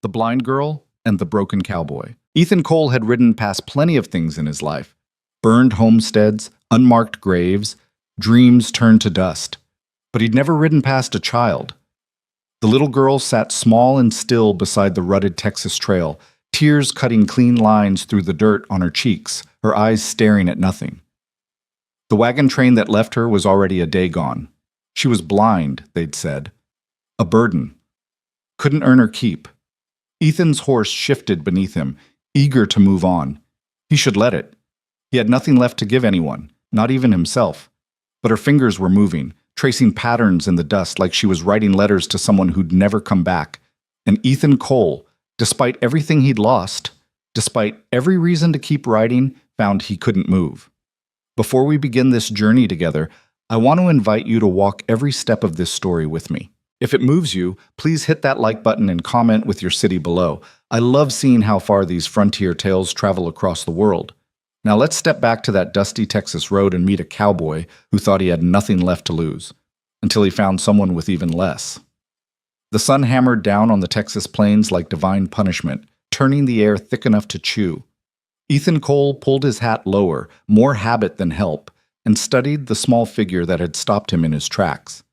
the blind girl, and the broken cowboy. Ethan Cole had ridden past plenty of things in his life. Burned homesteads, unmarked graves, dreams turned to dust. But he'd never ridden past a child. The little girl sat small and still beside the rutted Texas trail, tears cutting clean lines through the dirt on her cheeks, her eyes staring at nothing. The wagon train that left her was already a day gone. She was blind, they'd said. A burden. Couldn't earn her keep. Ethan's horse shifted beneath him, eager to move on. He should let it. He had nothing left to give anyone, not even himself. But her fingers were moving, tracing patterns in the dust like she was writing letters to someone who'd never come back. And Ethan Cole, despite everything he'd lost, despite every reason to keep riding, found he couldn't move. Before we begin this journey together, I want to invite you to walk every step of this story with me. If it moves you, please hit that like button and comment with your city below. I love seeing how far these frontier tales travel across the world. Now let's step back to that dusty Texas road and meet a cowboy who thought he had nothing left to lose, until he found someone with even less. The sun hammered down on the Texas plains like divine punishment, turning the air thick enough to chew. Ethan Cole pulled his hat lower, more habit than help, and studied the small figure that had stopped him in his tracks.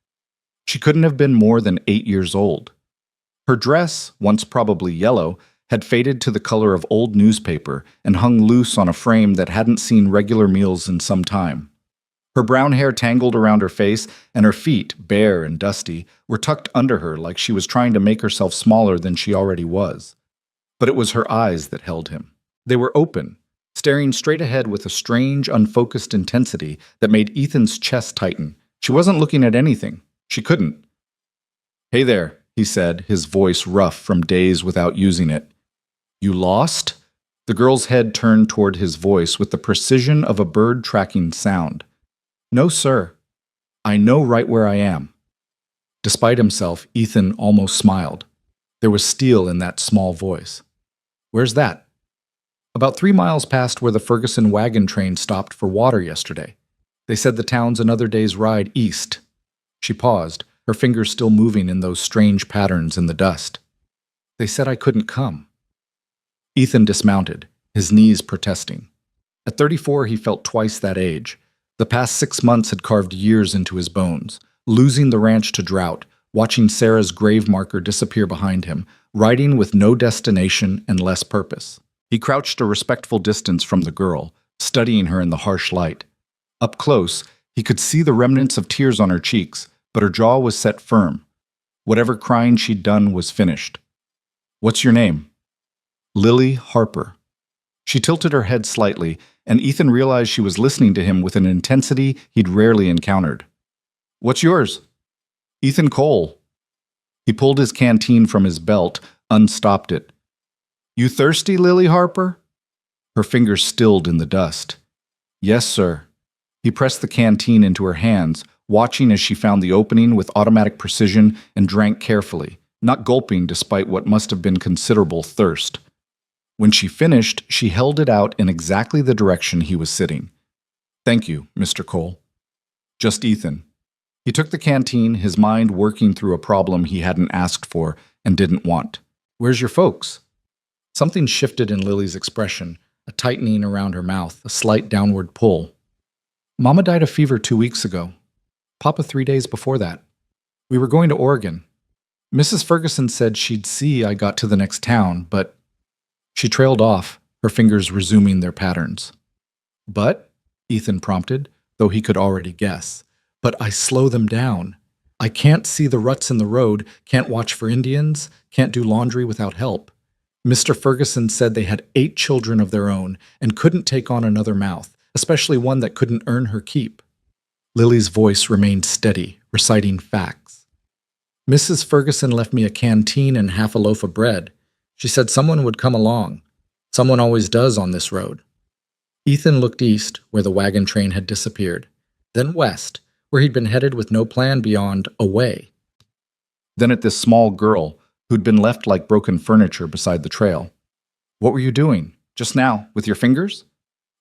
She couldn't have been more than 8 years old. Her dress, once probably yellow, had faded to the color of old newspaper and hung loose on a frame that hadn't seen regular meals in some time. Her brown hair tangled around her face, and her feet, bare and dusty, were tucked under her like she was trying to make herself smaller than she already was. But it was her eyes that held him. They were open, staring straight ahead with a strange, unfocused intensity that made Ethan's chest tighten. She wasn't looking at anything. She couldn't. "Hey there," he said, his voice rough from days without using it. "You lost?" The girl's head turned toward his voice with the precision of a bird tracking sound. "No, sir. I know right where I am." Despite himself, Ethan almost smiled. There was steel in that small voice. "Where's that?" "About 3 miles past where the Ferguson wagon train stopped for water yesterday. They said the town's another day's ride east." She paused, her fingers still moving in those strange patterns in the dust. "They said I couldn't come." Ethan dismounted, his knees protesting. At 34, he felt twice that age. The past 6 months had carved years into his bones, losing the ranch to drought, watching Sarah's grave marker disappear behind him, riding with no destination and less purpose. He crouched a respectful distance from the girl, studying her in the harsh light. Up close, he could see the remnants of tears on her cheeks, but her jaw was set firm. Whatever crying she'd done was finished. "What's your name?" "Lily Harper." She tilted her head slightly, and Ethan realized she was listening to him with an intensity he'd rarely encountered. "What's yours?" "Ethan Cole." He pulled his canteen from his belt, unstopped it. "You thirsty, Lily Harper?" Her fingers stilled in the dust. "Yes, sir." He pressed the canteen into her hands, watching as she found the opening with automatic precision and drank carefully, not gulping despite what must have been considerable thirst. When she finished, she held it out in exactly the direction he was sitting. "Thank you, Mr. Cole." Just Ethan. He took the canteen, his mind working through a problem he hadn't asked for and didn't want. "Where's your folks?" Something shifted in Lily's expression, a tightening around her mouth, a slight downward pull. "Mama died of fever 2 weeks ago. Papa 3 days before that. We were going to Oregon. Mrs. Ferguson said she'd see I got to the next town, but..." She trailed off, her fingers resuming their patterns. "But," Ethan prompted, though he could already guess, "but I slow them down. I can't see the ruts in the road, can't watch for Indians, can't do laundry without help. Mr. Ferguson said they had 8 children of their own and couldn't take on another mouth, especially one that couldn't earn her keep." Lily's voice remained steady, reciting facts. "Mrs. Ferguson left me a canteen and half a loaf of bread. She said someone would come along. Someone always does on this road." Ethan looked east, where the wagon train had disappeared, then west, where he'd been headed with no plan beyond away. Then at this small girl, who'd been left like broken furniture beside the trail. "What were you doing, just now, with your fingers?"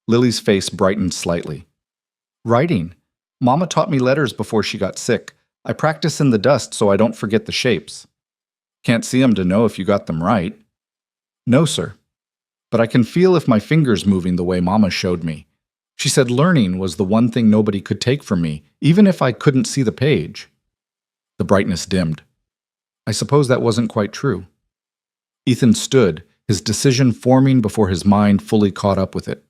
Lily's face brightened slightly. "Writing. Mama taught me letters before she got sick. I practice in the dust so I don't forget the shapes." Can't see 'em to know if you got them right. No, sir. But I can feel if my finger's moving the way Mama showed me. She said learning was the one thing nobody could take from me, even if I couldn't see the page. The brightness dimmed. I suppose that wasn't quite true. Ethan stood, his decision forming before his mind fully caught up with it.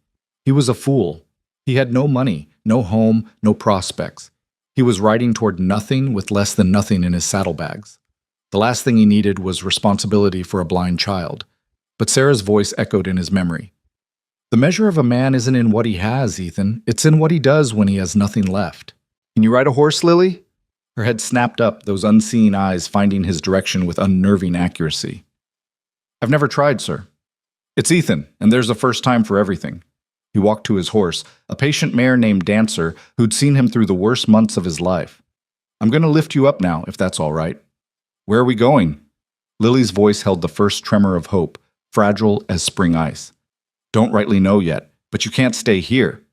He was a fool. He had no money, no home, no prospects. He was riding toward nothing with less than nothing in his saddlebags. The last thing he needed was responsibility for a blind child. But Sarah's voice echoed in his memory. The measure of a man isn't in what he has, Ethan. It's in what he does when he has nothing left. Can you ride a horse, Lily? Her head snapped up, those unseeing eyes finding his direction with unnerving accuracy. I've never tried, sir. It's Ethan, and there's a first time for everything. He walked to his horse, a patient mare named Dancer who'd seen him through the worst months of his life. I'm going to lift you up now, if that's all right. Where are we going? Lily's voice held the first tremor of hope, fragile as spring ice. Don't rightly know yet, but you can't stay here.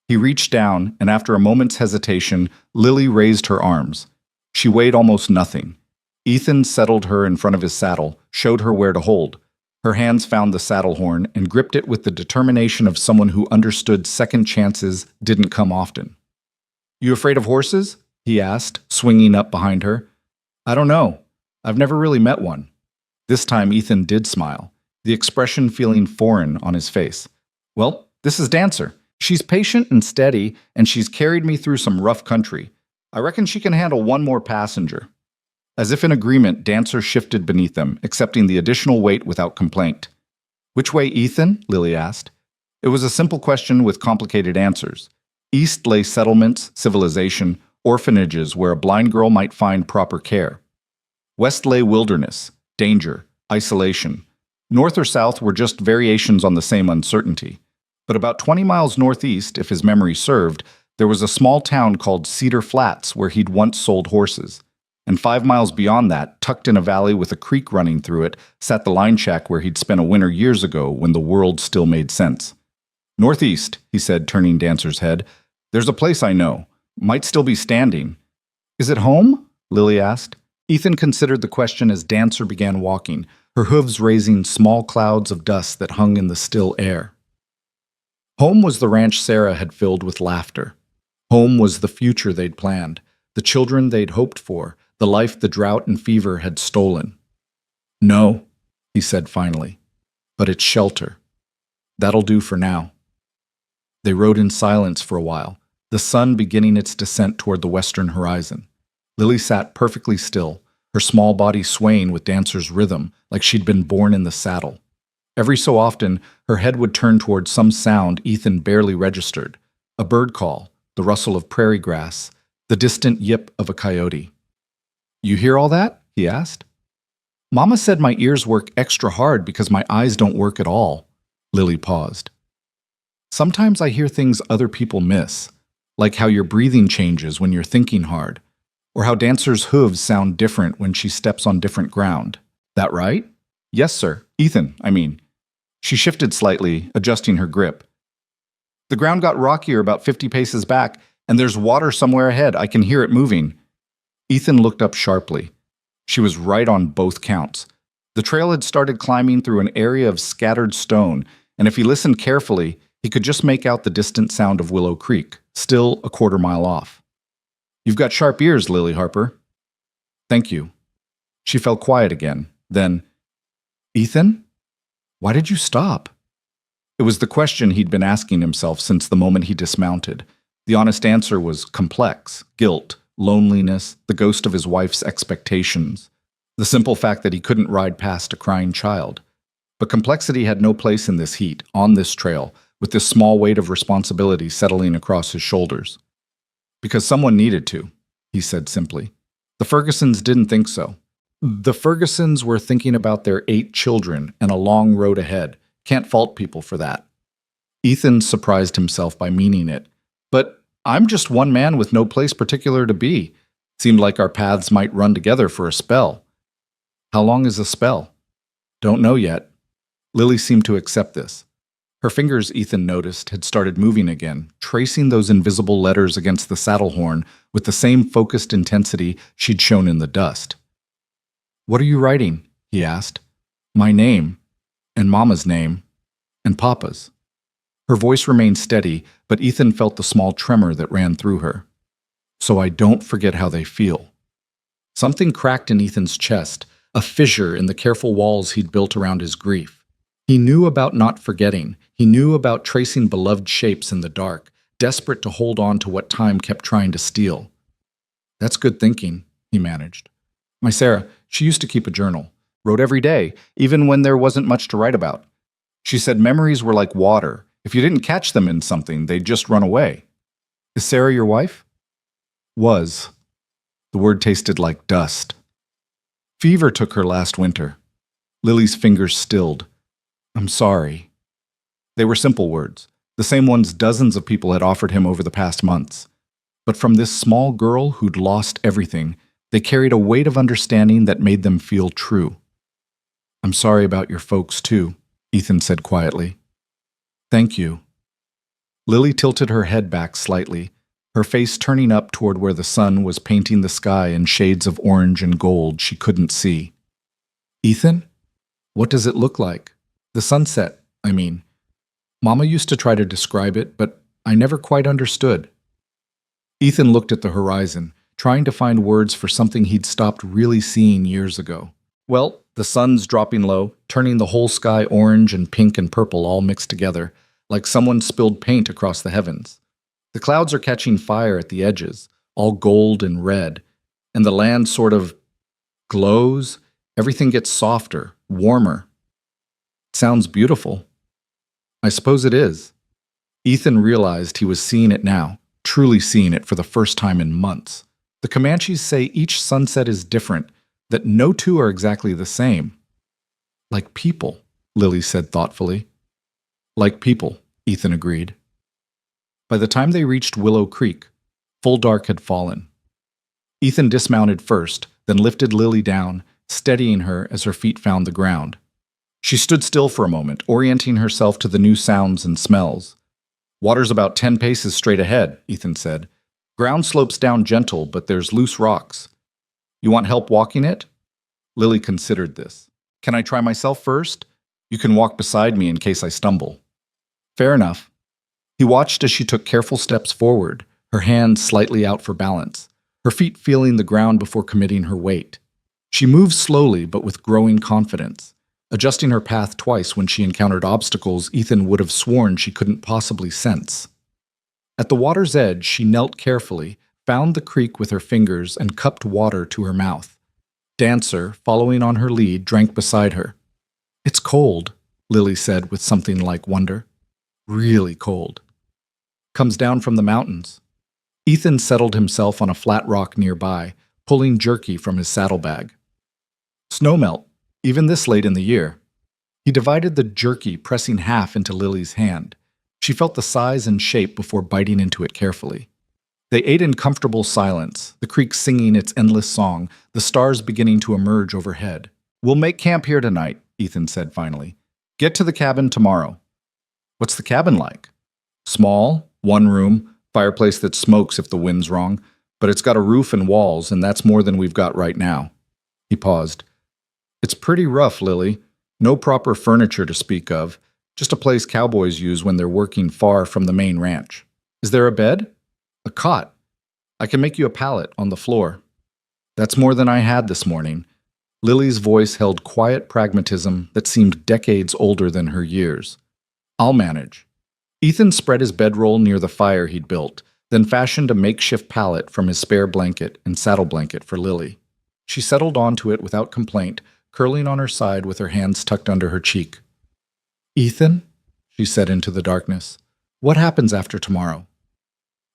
He reached down, and after a moment's hesitation, Lily raised her arms. She weighed almost nothing. Ethan settled her in front of his saddle, showed her where to hold. Her hands found the saddle horn and gripped it with the determination of someone who understood second chances didn't come often. You afraid of horses? He asked, swinging up behind her. I don't know. I've never really met one. This time Ethan did smile, the expression feeling foreign on his face. Well, this is Dancer. She's patient and steady, and she's carried me through some rough country. I reckon she can handle one more passenger. As if in agreement, Dancer shifted beneath them, accepting the additional weight without complaint. Which way, Ethan? Lily asked. It was a simple question with complicated answers. East lay settlements, civilization, orphanages where a blind girl might find proper care. West lay wilderness, danger, isolation. North or south were just variations on the same uncertainty. But about 20 miles northeast, if his memory served, there was a small town called Cedar Flats where he'd once sold horses. And 5 miles beyond that, tucked in a valley with a creek running through it, sat the line shack where he'd spent a winter years ago when the world still made sense. Northeast, he said, turning Dancer's head. There's a place I know. Might still be standing. Is it home? Lily asked. Ethan considered the question as Dancer began walking, her hooves raising small clouds of dust that hung in the still air. Home was the ranch Sarah had filled with laughter. Home was the future they'd planned, the children they'd hoped for, the life the drought and fever had stolen. No, he said finally, but it's shelter. That'll do for now. They rode in silence for a while, the sun beginning its descent toward the western horizon. Lily sat perfectly still, her small body swaying with Dancer's rhythm like she'd been born in the saddle. Every so often, her head would turn toward some sound Ethan barely registered, a bird call, the rustle of prairie grass, the distant yip of a coyote. You hear all that? He asked. Mama said my ears work extra hard because my eyes don't work at all. Lily paused. Sometimes I hear things other people miss, like how your breathing changes when you're thinking hard, or how Dancer's hooves sound different when she steps on different ground. That right? Yes, sir. Ethan, I mean. She shifted slightly, adjusting her grip. The ground got rockier about 50 paces back, and there's water somewhere ahead. I can hear it moving. Ethan looked up sharply. She was right on both counts. The trail had started climbing through an area of scattered stone, and if he listened carefully, he could just make out the distant sound of Willow Creek, still a quarter mile off. You've got sharp ears, Lily Harper. Thank you. She fell quiet again. Then, Ethan? Why did you stop? It was the question he'd been asking himself since the moment he dismounted. The honest answer was complex, guilt, loneliness, the ghost of his wife's expectations, the simple fact that he couldn't ride past a crying child. But complexity had no place in this heat, on this trail, with this small weight of responsibility settling across his shoulders. Because someone needed to, he said simply. The Fergusons didn't think so. The Fergusons were thinking about their 8 children and a long road ahead. Can't fault people for that. Ethan surprised himself by meaning it. But I'm just one man with no place particular to be. Seemed like our paths might run together for a spell. How long is a spell? Don't know yet. Lily seemed to accept this. Her fingers, Ethan noticed, had started moving again, tracing those invisible letters against the saddle horn with the same focused intensity she'd shown in the dust. What are you writing? he asked. My name, and Mama's name, and Papa's. Her voice remained steady, but Ethan felt the small tremor that ran through her. So I don't forget how they feel. Something cracked in Ethan's chest, a fissure in the careful walls he'd built around his grief. He knew about not forgetting. He knew about tracing beloved shapes in the dark, desperate to hold on to what time kept trying to steal. That's good thinking, he managed. My Sarah, she used to keep a journal, wrote every day, even when there wasn't much to write about. She said memories were like water. If you didn't catch them in something, they'd just run away. Is Sarah your wife? Was. The word tasted like dust. Fever took her last winter. Lily's fingers stilled. I'm sorry. They were simple words, the same ones dozens of people had offered him over the past months. But from this small girl who'd lost everything, they carried a weight of understanding that made them feel true. I'm sorry about your folks, too, Ethan said quietly. Thank you. Lily tilted her head back slightly, her face turning up toward where the sun was painting the sky in shades of orange and gold she couldn't see. Ethan? What does it look like? The sunset, I mean. Mama used to try to describe it, but I never quite understood. Ethan looked at the horizon, trying to find words for something he'd stopped really seeing years ago. Well, the sun's dropping low, turning the whole sky orange and pink and purple all mixed together, like someone spilled paint across the heavens. The clouds are catching fire at the edges, all gold and red, and the land sort of glows. Everything gets softer, warmer. It sounds beautiful. I suppose it is. Ethan realized he was seeing it now, truly seeing it for the first time in months. The Comanches say each sunset is different, that no two are exactly the same. Like people, Lily said thoughtfully. Like people, Ethan agreed. By the time they reached Willow Creek, full dark had fallen. Ethan dismounted first, then lifted Lily down, steadying her as her feet found the ground. She stood still for a moment, orienting herself to the new sounds and smells. Water's about 10 paces straight ahead, Ethan said. Ground slopes down gentle, but there's loose rocks. You want help walking it? Lily considered this. Can I try myself first? You can walk beside me in case I stumble. Fair enough. He watched as she took careful steps forward, her hands slightly out for balance, her feet feeling the ground before committing her weight. She moved slowly but with growing confidence, adjusting her path twice when she encountered obstacles Ethan would have sworn she couldn't possibly sense. At the water's edge, she knelt carefully, found the creek with her fingers, and cupped water to her mouth. Dancer, following on her lead, drank beside her. It's cold, Lily said with something like wonder. Really cold. Comes down from the mountains. Ethan settled himself on a flat rock nearby, pulling jerky from his saddlebag. Snowmelt, even this late in the year. He divided the jerky, pressing half into Lily's hand. She felt the size and shape before biting into it carefully. They ate in comfortable silence, the creek singing its endless song, the stars beginning to emerge overhead. We'll make camp here tonight, Ethan said finally. Get to the cabin tomorrow. What's the cabin like? Small, one room, fireplace that smokes if the wind's wrong, but it's got a roof and walls, and that's more than we've got right now. He paused. It's pretty rough, Lily. No proper furniture to speak of, just a place cowboys use when they're working far from the main ranch. Is there a bed? A cot. I can make you a pallet on the floor. That's more than I had this morning. Lily's voice held quiet pragmatism that seemed decades older than her years. I'll manage. Ethan spread his bedroll near the fire he'd built, then fashioned a makeshift pallet from his spare blanket and saddle blanket for Lily. She settled onto it without complaint, curling on her side with her hands tucked under her cheek. Ethan, she said into the darkness, what happens after tomorrow?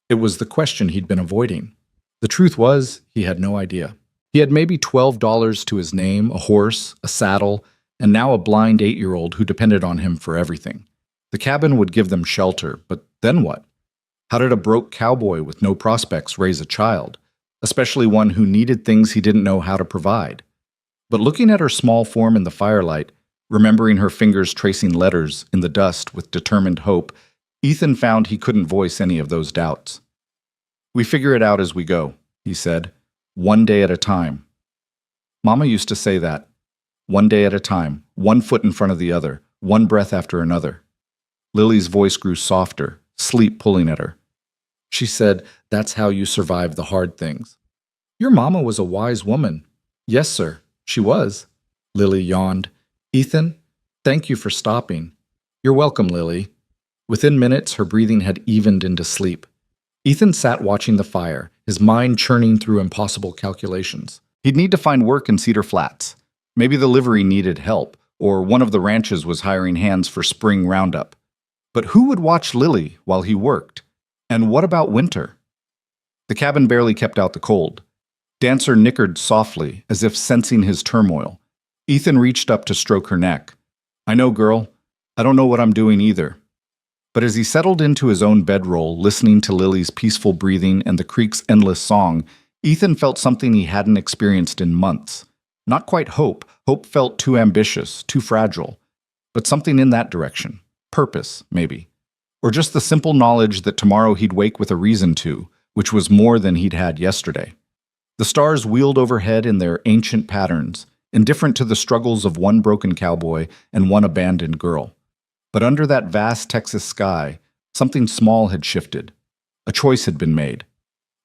It was the question he'd been avoiding. The truth was, he had no idea. He had maybe $12 to his name, a horse, a saddle, and now a blind 8-year-old who depended on him for everything. The cabin would give them shelter, but then what? How did a broke cowboy with no prospects raise a child, especially one who needed things he didn't know how to provide? But looking at her small form in the firelight, remembering her fingers tracing letters in the dust with determined hope, Ethan found he couldn't voice any of those doubts. We figure it out as we go, he said, one day at a time. Mama used to say that. one day at a time, one foot in front of the other, one breath after another. Lily's voice grew softer, sleep pulling at her. She said, "That's how you survive the hard things." "Your mama was a wise woman." "Yes, sir, she was." Lily yawned. "Ethan, thank you for stopping." "You're welcome, Lily." Within minutes, her breathing had evened into sleep. Ethan sat watching the fire, his mind churning through impossible calculations. He'd need to find work in Cedar Flats. Maybe the livery needed help, or one of the ranches was hiring hands for spring roundup. But who would watch Lily while he worked? And what about winter? The cabin barely kept out the cold. Dancer nickered softly, as if sensing his turmoil. Ethan reached up to stroke her neck. "I know, girl. I don't know what I'm doing either." But as he settled into his own bedroll, listening to Lily's peaceful breathing and the creek's endless song, Ethan felt something he hadn't experienced in months. Not quite hope. Hope felt too ambitious, too fragile. But something in that direction. Purpose, maybe. Or just the simple knowledge that tomorrow he'd wake with a reason to, which was more than he'd had yesterday. The stars wheeled overhead in their ancient patterns, indifferent to the struggles of one broken cowboy and one abandoned girl. But under that vast Texas sky, something small had shifted. A choice had been made.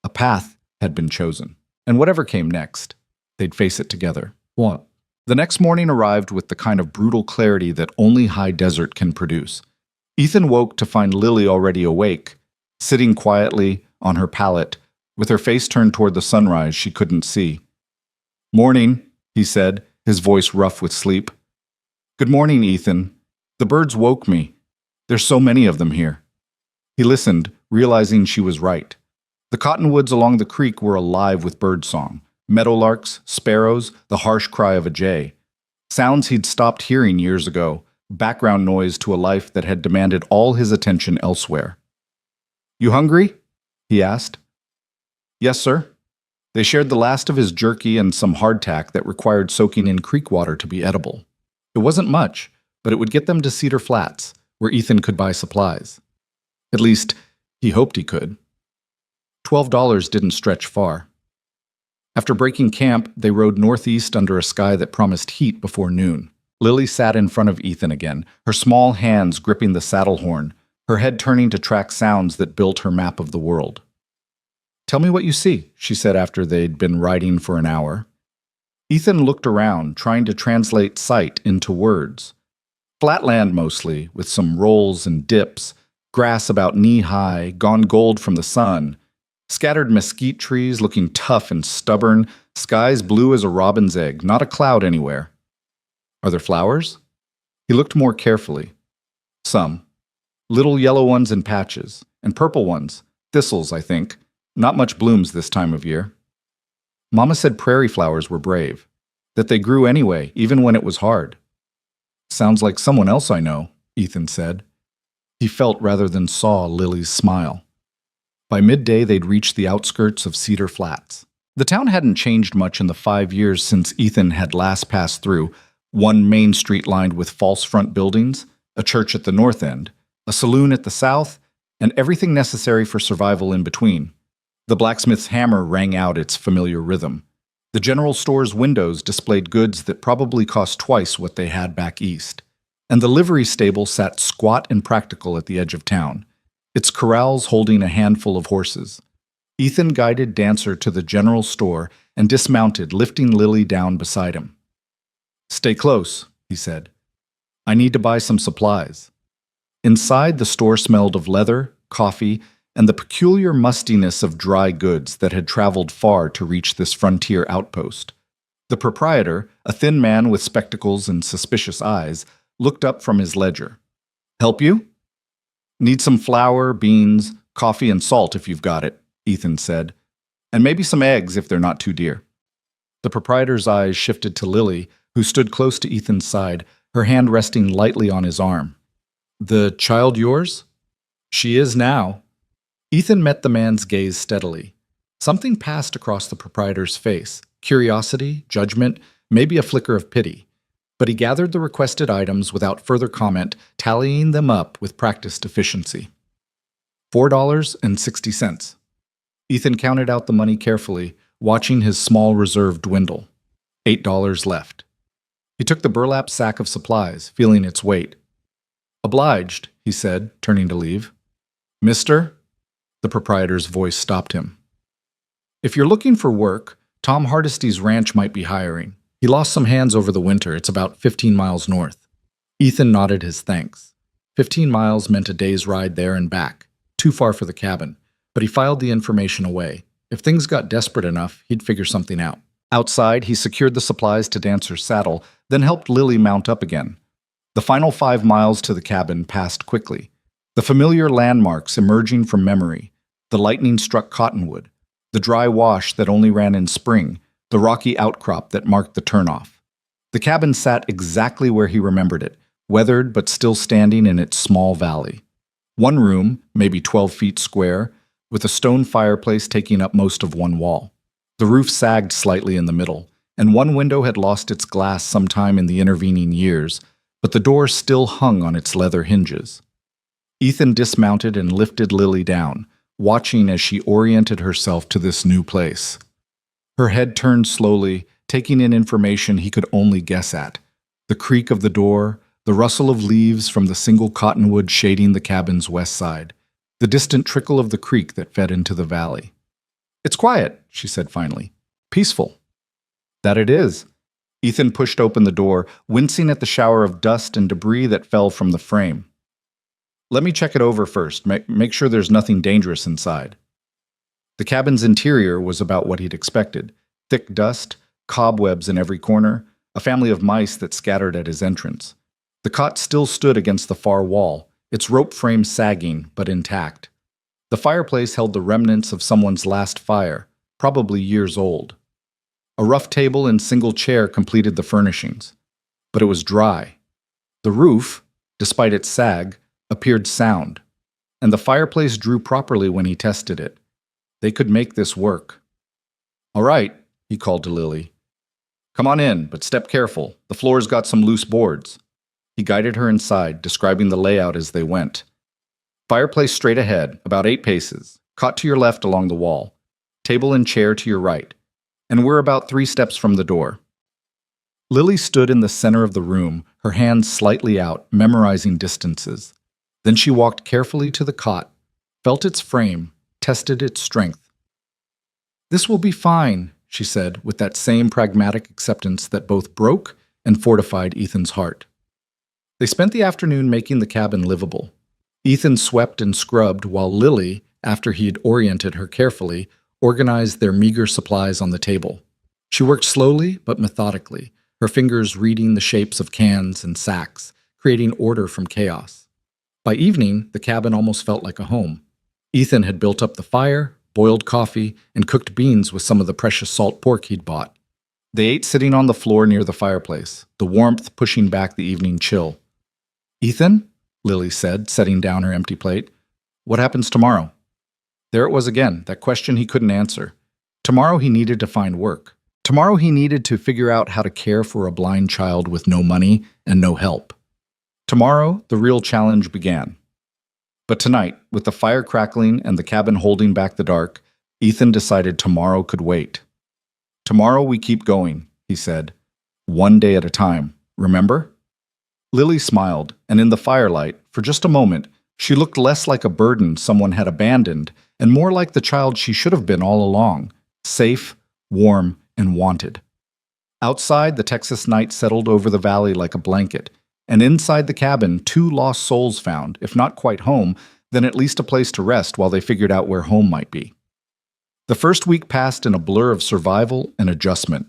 A path had been chosen. And whatever came next, they'd face it together. What? The next morning arrived with the kind of brutal clarity that only high desert can produce. Ethan woke to find Lily already awake, sitting quietly on her pallet, with her face turned toward the sunrise she couldn't see. "Morning," he said, his voice rough with sleep. "Good morning, Ethan. The birds woke me. There's so many of them here." He listened, realizing she was right. The cottonwoods along the creek were alive with birdsong. Meadowlarks, sparrows, the harsh cry of a jay. Sounds he'd stopped hearing years ago, background noise to a life that had demanded all his attention elsewhere. "You hungry?" he asked. "Yes, sir." They shared the last of his jerky and some hardtack that required soaking in creek water to be edible. It wasn't much, but it would get them to Cedar Flats, where Ethan could buy supplies. At least, he hoped he could. $12 didn't stretch far. After breaking camp, they rode northeast under a sky that promised heat before noon. Lily sat in front of Ethan again, her small hands gripping the saddle horn, her head turning to track sounds that built her map of the world. "Tell me what you see," she said after they'd been riding for an hour. Ethan looked around, trying to translate sight into words. Flatland mostly, with some rolls and dips, grass about knee-high, gone gold from the sun, scattered mesquite trees looking tough and stubborn, skies blue as a robin's egg, not a cloud anywhere. "Are there flowers?" He looked more carefully. Some. Little yellow ones in patches, and purple ones, thistles, I think. Not much blooms this time of year. Mama said prairie flowers were brave, that they grew anyway, even when it was hard. "Sounds like someone else I know," Ethan said. He felt rather than saw Lily's smile. By midday, they'd reached the outskirts of Cedar Flats. The town hadn't changed much in the 5 years since Ethan had last passed through. One main street lined with false front buildings, a church at the north end, a saloon at the south, and everything necessary for survival in between. The blacksmith's hammer rang out its familiar rhythm. The general store's windows displayed goods that probably cost twice what they had back east. And the livery stable sat squat and practical at the edge of town, its corrals holding a handful of horses. Ethan guided Dancer to the general store and dismounted, lifting Lily down beside him. "Stay close," he said. "I need to buy some supplies." Inside, the store smelled of leather, coffee, and the peculiar mustiness of dry goods that had traveled far to reach this frontier outpost. The proprietor, a thin man with spectacles and suspicious eyes, looked up from his ledger. "Help you?" "Need some flour, beans, coffee, and salt if you've got it," Ethan said. "And maybe some eggs if they're not too dear." The proprietor's eyes shifted to Lily, who stood close to Ethan's side, her hand resting lightly on his arm. "The child yours?" "She is now." Ethan met the man's gaze steadily. Something passed across the proprietor's face, curiosity, judgment, maybe a flicker of pity. But he gathered the requested items without further comment, tallying them up with practiced efficiency. $4.60. Ethan counted out the money carefully, watching his small reserve dwindle. $8 left. He took the burlap sack of supplies, feeling its weight. "Obliged," he said, turning to leave. "Mister?" The proprietor's voice stopped him. "If you're looking for work, Tom Hardisty's ranch might be hiring. He lost some hands over the winter. It's about 15 miles north." Ethan nodded his thanks. 15 miles meant a day's ride there and back, too far for the cabin, but he filed the information away. If things got desperate enough, he'd figure something out. Outside, he secured the supplies to Dancer's saddle, then helped Lily mount up again. The final 5 miles to the cabin passed quickly. The familiar landmarks emerging from memory, the lightning-struck cottonwood, the dry wash that only ran in spring, the rocky outcrop that marked the turnoff. The cabin sat exactly where he remembered it, weathered but still standing in its small valley. One room, maybe 12 feet square, with a stone fireplace taking up most of one wall. The roof sagged slightly in the middle, and one window had lost its glass sometime in the intervening years, but the door still hung on its leather hinges. Ethan dismounted and lifted Lily down, watching as she oriented herself to this new place. Her head turned slowly, taking in information he could only guess at. The creak of the door, the rustle of leaves from the single cottonwood shading the cabin's west side, the distant trickle of the creek that fed into the valley. "It's quiet," she said finally. "Peaceful." "That it is." Ethan pushed open the door, wincing at the shower of dust and debris that fell from the frame. "Let me check it over first, make sure there's nothing dangerous inside." The cabin's interior was about what he'd expected. Thick dust, cobwebs in every corner, a family of mice that scattered at his entrance. The cot still stood against the far wall, its rope frame sagging but intact. The fireplace held the remnants of someone's last fire, probably years old. A rough table and single chair completed the furnishings, but it was dry. The roof, despite its sag, appeared sound, and the fireplace drew properly when he tested it. They could make this work. "All right," he called to Lily. "Come on in, but step careful. The floor's got some loose boards." He guided her inside, describing the layout as they went. "Fireplace straight ahead, about 8 paces. Cot to your left along the wall. Table and chair to your right. And we're about 3 steps from the door." Lily stood in the center of the room, her hands slightly out, memorizing distances. Then she walked carefully to the cot, felt its frame, tested its strength. "This will be fine," she said, with that same pragmatic acceptance that both broke and fortified Ethan's heart. They spent the afternoon making the cabin livable. Ethan swept and scrubbed while Lily, after he'd oriented her carefully, organized their meager supplies on the table. She worked slowly but methodically, her fingers reading the shapes of cans and sacks, creating order from chaos. By evening, the cabin almost felt like a home. Ethan had built up the fire, boiled coffee, and cooked beans with some of the precious salt pork he'd bought. They ate sitting on the floor near the fireplace, the warmth pushing back the evening chill. "Ethan?" Lily said, setting down her empty plate. "What happens tomorrow?" There it was again, that question he couldn't answer. Tomorrow he needed to find work. Tomorrow he needed to figure out how to care for a blind child with no money and no help. Tomorrow, the real challenge began. But tonight, with the fire crackling and the cabin holding back the dark, Ethan decided tomorrow could wait. "Tomorrow we keep going," he said. "One day at a time, remember?" Lily smiled, and in the firelight, for just a moment, she looked less like a burden someone had abandoned and more like the child she should have been all along, safe, warm, and wanted. Outside, the Texas night settled over the valley like a blanket, and inside the cabin, 2 lost souls found, if not quite home, then at least a place to rest while they figured out where home might be. The first week passed in a blur of survival and adjustment.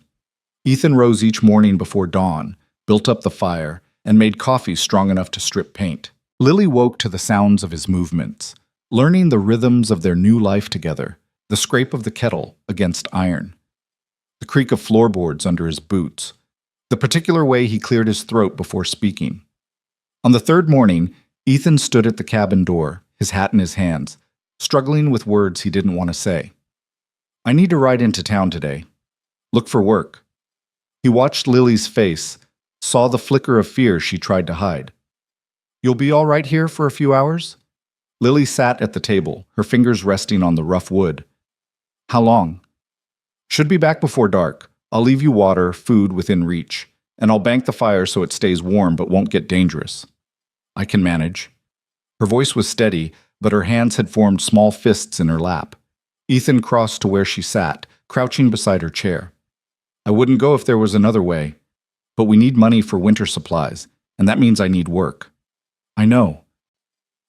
Ethan rose each morning before dawn, built up the fire, and made coffee strong enough to strip paint. Lily woke to the sounds of his movements, learning the rhythms of their new life together, the scrape of the kettle against iron, the creak of floorboards under his boots, the particular way he cleared his throat before speaking. On the 3rd morning, Ethan stood at the cabin door, his hat in his hands, struggling with words he didn't want to say. "I need to ride into town today. Look for work." He watched Lily's face, saw the flicker of fear she tried to hide. "You'll be all right here for a few hours?" Lily sat at the table, her fingers resting on the rough wood. "How long?" "Should be back before dark. I'll leave you water, food within reach. And I'll bank the fire so it stays warm but won't get dangerous. I can manage. Her voice was steady, but her hands had formed small fists in her lap. Ethan crossed to where she sat, crouching beside her chair. I wouldn't go if there was another way, but we need money for winter supplies, and that means I need work. I know.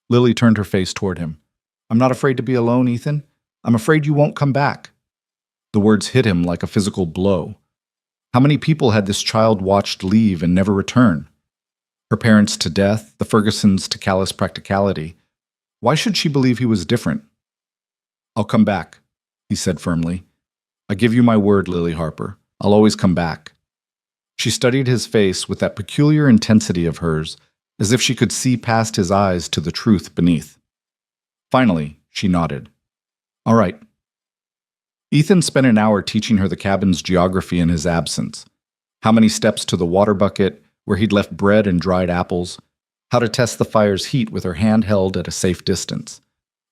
Lily turned her face toward him. I'm not afraid to be alone, Ethan. I'm afraid you won't come back. The words hit him like a physical blow. How many people had this child watched leave and never return? Her parents to death, the Fergusons to callous practicality. Why should she believe he was different? I'll come back, he said firmly. I give you my word, Lily Harper. I'll always come back. She studied his face with that peculiar intensity of hers, as if she could see past his eyes to the truth beneath. Finally, she nodded. All right. Ethan spent an hour teaching her the cabin's geography in his absence. How many steps to the water bucket, where he'd left bread and dried apples, how to test the fire's heat with her hand held at a safe distance.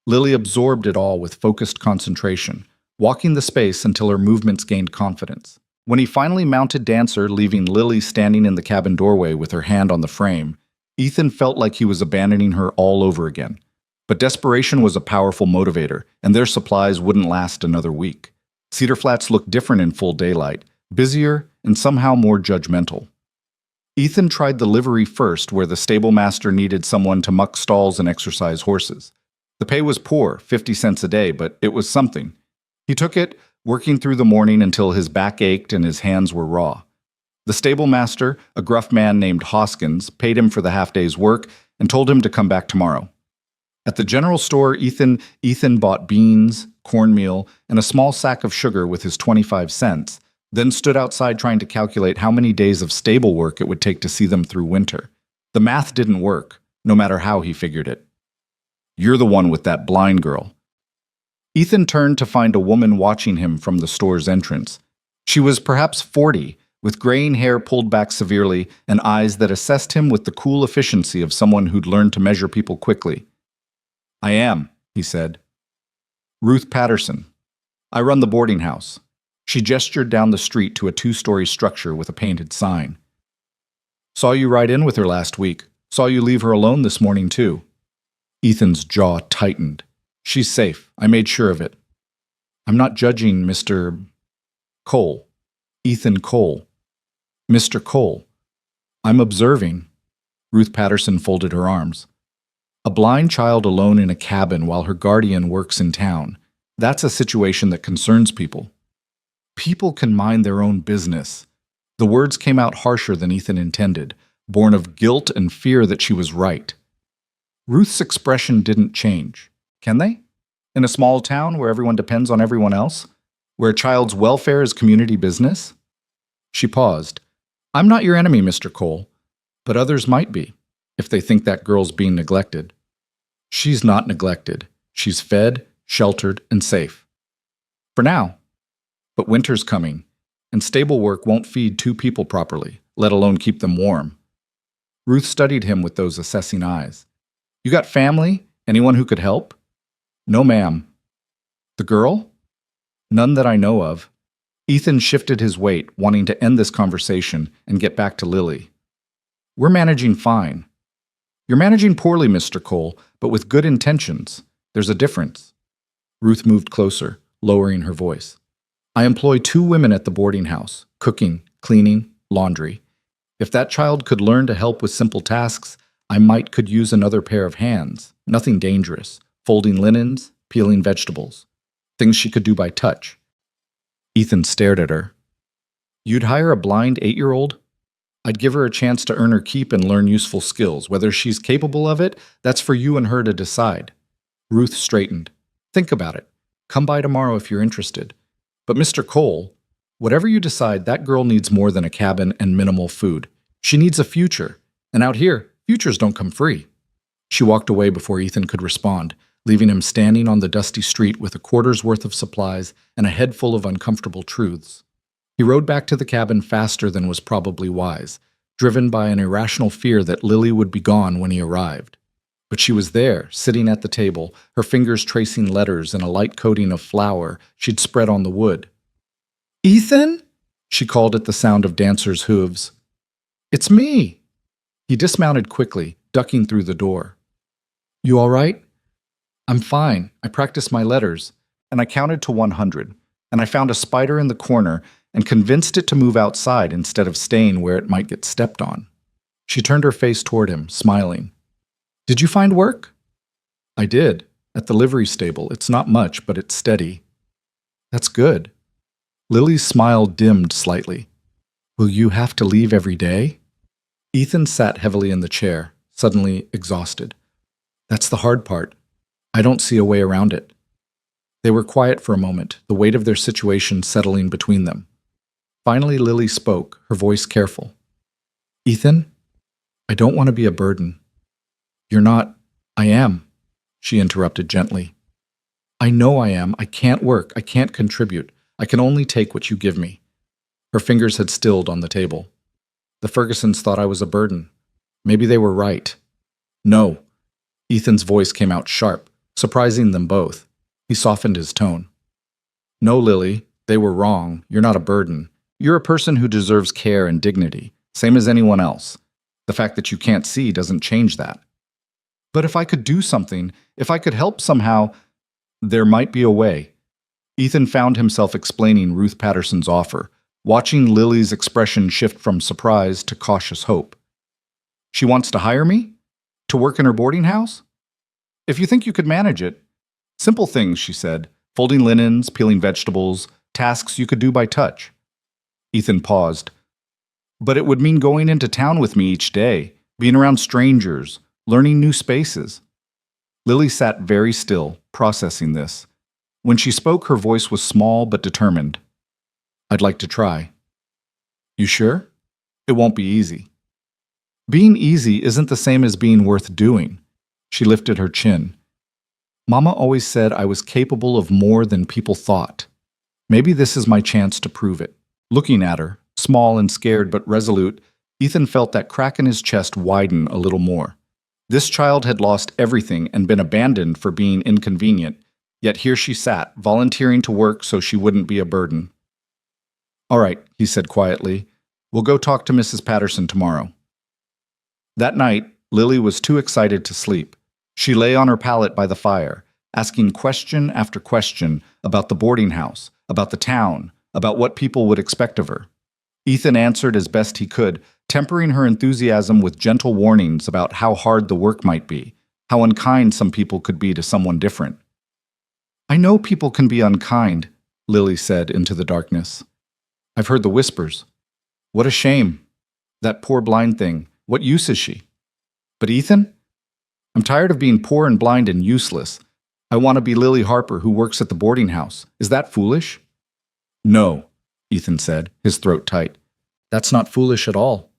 Lily absorbed it all with focused concentration, walking the space until her movements gained confidence. When he finally mounted Dancer, leaving Lily standing in the cabin doorway with her hand on the frame, Ethan felt like he was abandoning her all over again. But desperation was a powerful motivator, and their supplies wouldn't last another week. Cedar Flats looked different in full daylight, busier and somehow more judgmental. Ethan tried the livery first, where the stable master needed someone to muck stalls and exercise horses. The pay was poor, 50 cents a day, but it was something. He took it, working through the morning until his back ached and his hands were raw. The stable master, a gruff man named Hoskins, paid him for the half-day's work and told him to come back tomorrow. At the general store, Ethan bought beans, cornmeal, and a small sack of sugar with his 25 cents, then stood outside trying to calculate how many days of stable work it would take to see them through winter. The math didn't work, no matter how he figured it. You're the one with that blind girl. Ethan turned to find a woman watching him from the store's entrance. She was perhaps 40, with graying hair pulled back severely and eyes that assessed him with the cool efficiency of someone who'd learned to measure people quickly. I am, he said. Ruth Patterson. I run the boarding house. She gestured down the street to a 2-story structure with a painted sign. Saw you ride in with her last week. Saw you leave her alone this morning, too. Ethan's jaw tightened. She's safe. I made sure of it. I'm not judging Mr. Cole. Ethan Cole. Mr. Cole. I'm observing. Ruth Patterson folded her arms. A blind child alone in a cabin while her guardian works in town. That's a situation that concerns people. People can mind their own business. The words came out harsher than Ethan intended, born of guilt and fear that she was right. Ruth's expression didn't change. Can they? In a small town where everyone depends on everyone else? Where a child's welfare is community business? She paused. I'm not your enemy, Mr. Cole, but others might be, if they think that girl's being neglected. She's not neglected. She's fed, sheltered, and safe. For now. But winter's coming, and stable work won't feed 2 people properly, let alone keep them warm. Ruth studied him with those assessing eyes. You got family? Anyone who could help? No, ma'am. The girl? None that I know of. Ethan shifted his weight, wanting to end this conversation and get back to Lily. We're managing fine. You're managing poorly, Mr. Cole, but with good intentions. There's a difference. Ruth moved closer, lowering her voice. I employ 2 women at the boarding house, cooking, cleaning, laundry. If that child could learn to help with simple tasks, I could use another pair of hands. Nothing dangerous. Folding linens, peeling vegetables. Things she could do by touch. Ethan stared at her. You'd hire a blind 8-year-old? I'd give her a chance to earn her keep and learn useful skills. Whether she's capable of it, that's for you and her to decide. Ruth straightened. Think about it. Come by tomorrow if you're interested. But Mr. Cole, whatever you decide, that girl needs more than a cabin and minimal food. She needs a future. And out here, futures don't come free. She walked away before Ethan could respond, leaving him standing on the dusty street with a quarter's worth of supplies and a head full of uncomfortable truths. He rode back to the cabin faster than was probably wise, driven by an irrational fear that Lily would be gone when he arrived. But she was there, sitting at the table, her fingers tracing letters in a light coating of flour she'd spread on the wood. Ethan? She called at the sound of Dancer's hooves. It's me! He dismounted quickly, ducking through the door. You all right? I'm fine. I practiced my letters, and I counted to 100, and I found a spider in the corner and convinced it to move outside instead of staying where it might get stepped on. She turned her face toward him, smiling. Did you find work? I did. At the livery stable. It's not much, but it's steady. That's good. Lily's smile dimmed slightly. Will you have to leave every day? Ethan sat heavily in the chair, suddenly exhausted. That's the hard part. I don't see a way around it. They were quiet for a moment, the weight of their situation settling between them. Finally, Lily spoke, her voice careful. Ethan, I don't want to be a burden. You're not. I am, she interrupted gently. I know I am. I can't work. I can't contribute. I can only take what you give me. Her fingers had stilled on the table. The Fergusons thought I was a burden. Maybe they were right. No. Ethan's voice came out sharp, surprising them both. He softened his tone. No, Lily, they were wrong. You're not a burden. You're a person who deserves care and dignity, same as anyone else. The fact that you can't see doesn't change that. But if I could do something, if I could help somehow, there might be a way. Ethan found himself explaining Ruth Patterson's offer, watching Lily's expression shift from surprise to cautious hope. She wants to hire me? To work in her boarding house? If you think you could manage it. Simple things, she said, folding linens, peeling vegetables, tasks you could do by touch. Ethan paused. But it would mean going into town with me each day, being around strangers, learning new spaces. Lily sat very still, processing this. When she spoke, her voice was small but determined. I'd like to try. You sure? It won't be easy. Being easy isn't the same as being worth doing. She lifted her chin. Mama always said I was capable of more than people thought. Maybe this is my chance to prove it. Looking at her, small and scared but resolute, Ethan felt that crack in his chest widen a little more. This child had lost everything and been abandoned for being inconvenient, yet here she sat, volunteering to work so she wouldn't be a burden. All right, he said quietly. We'll go talk to Mrs. Patterson tomorrow. That night, Lily was too excited to sleep. She lay on her pallet by the fire, asking question after question about the boarding house, about the town, about what people would expect of her. Ethan answered as best he could, tempering her enthusiasm with gentle warnings about how hard the work might be, how unkind some people could be to someone different. I know people can be unkind, Lily said into the darkness. I've heard the whispers. What a shame. That poor blind thing. What use is she? But Ethan? I'm tired of being poor and blind and useless. I want to be Lily Harper who works at the boarding house. Is that foolish? No, Ethan said, his throat tight. That's not foolish at all.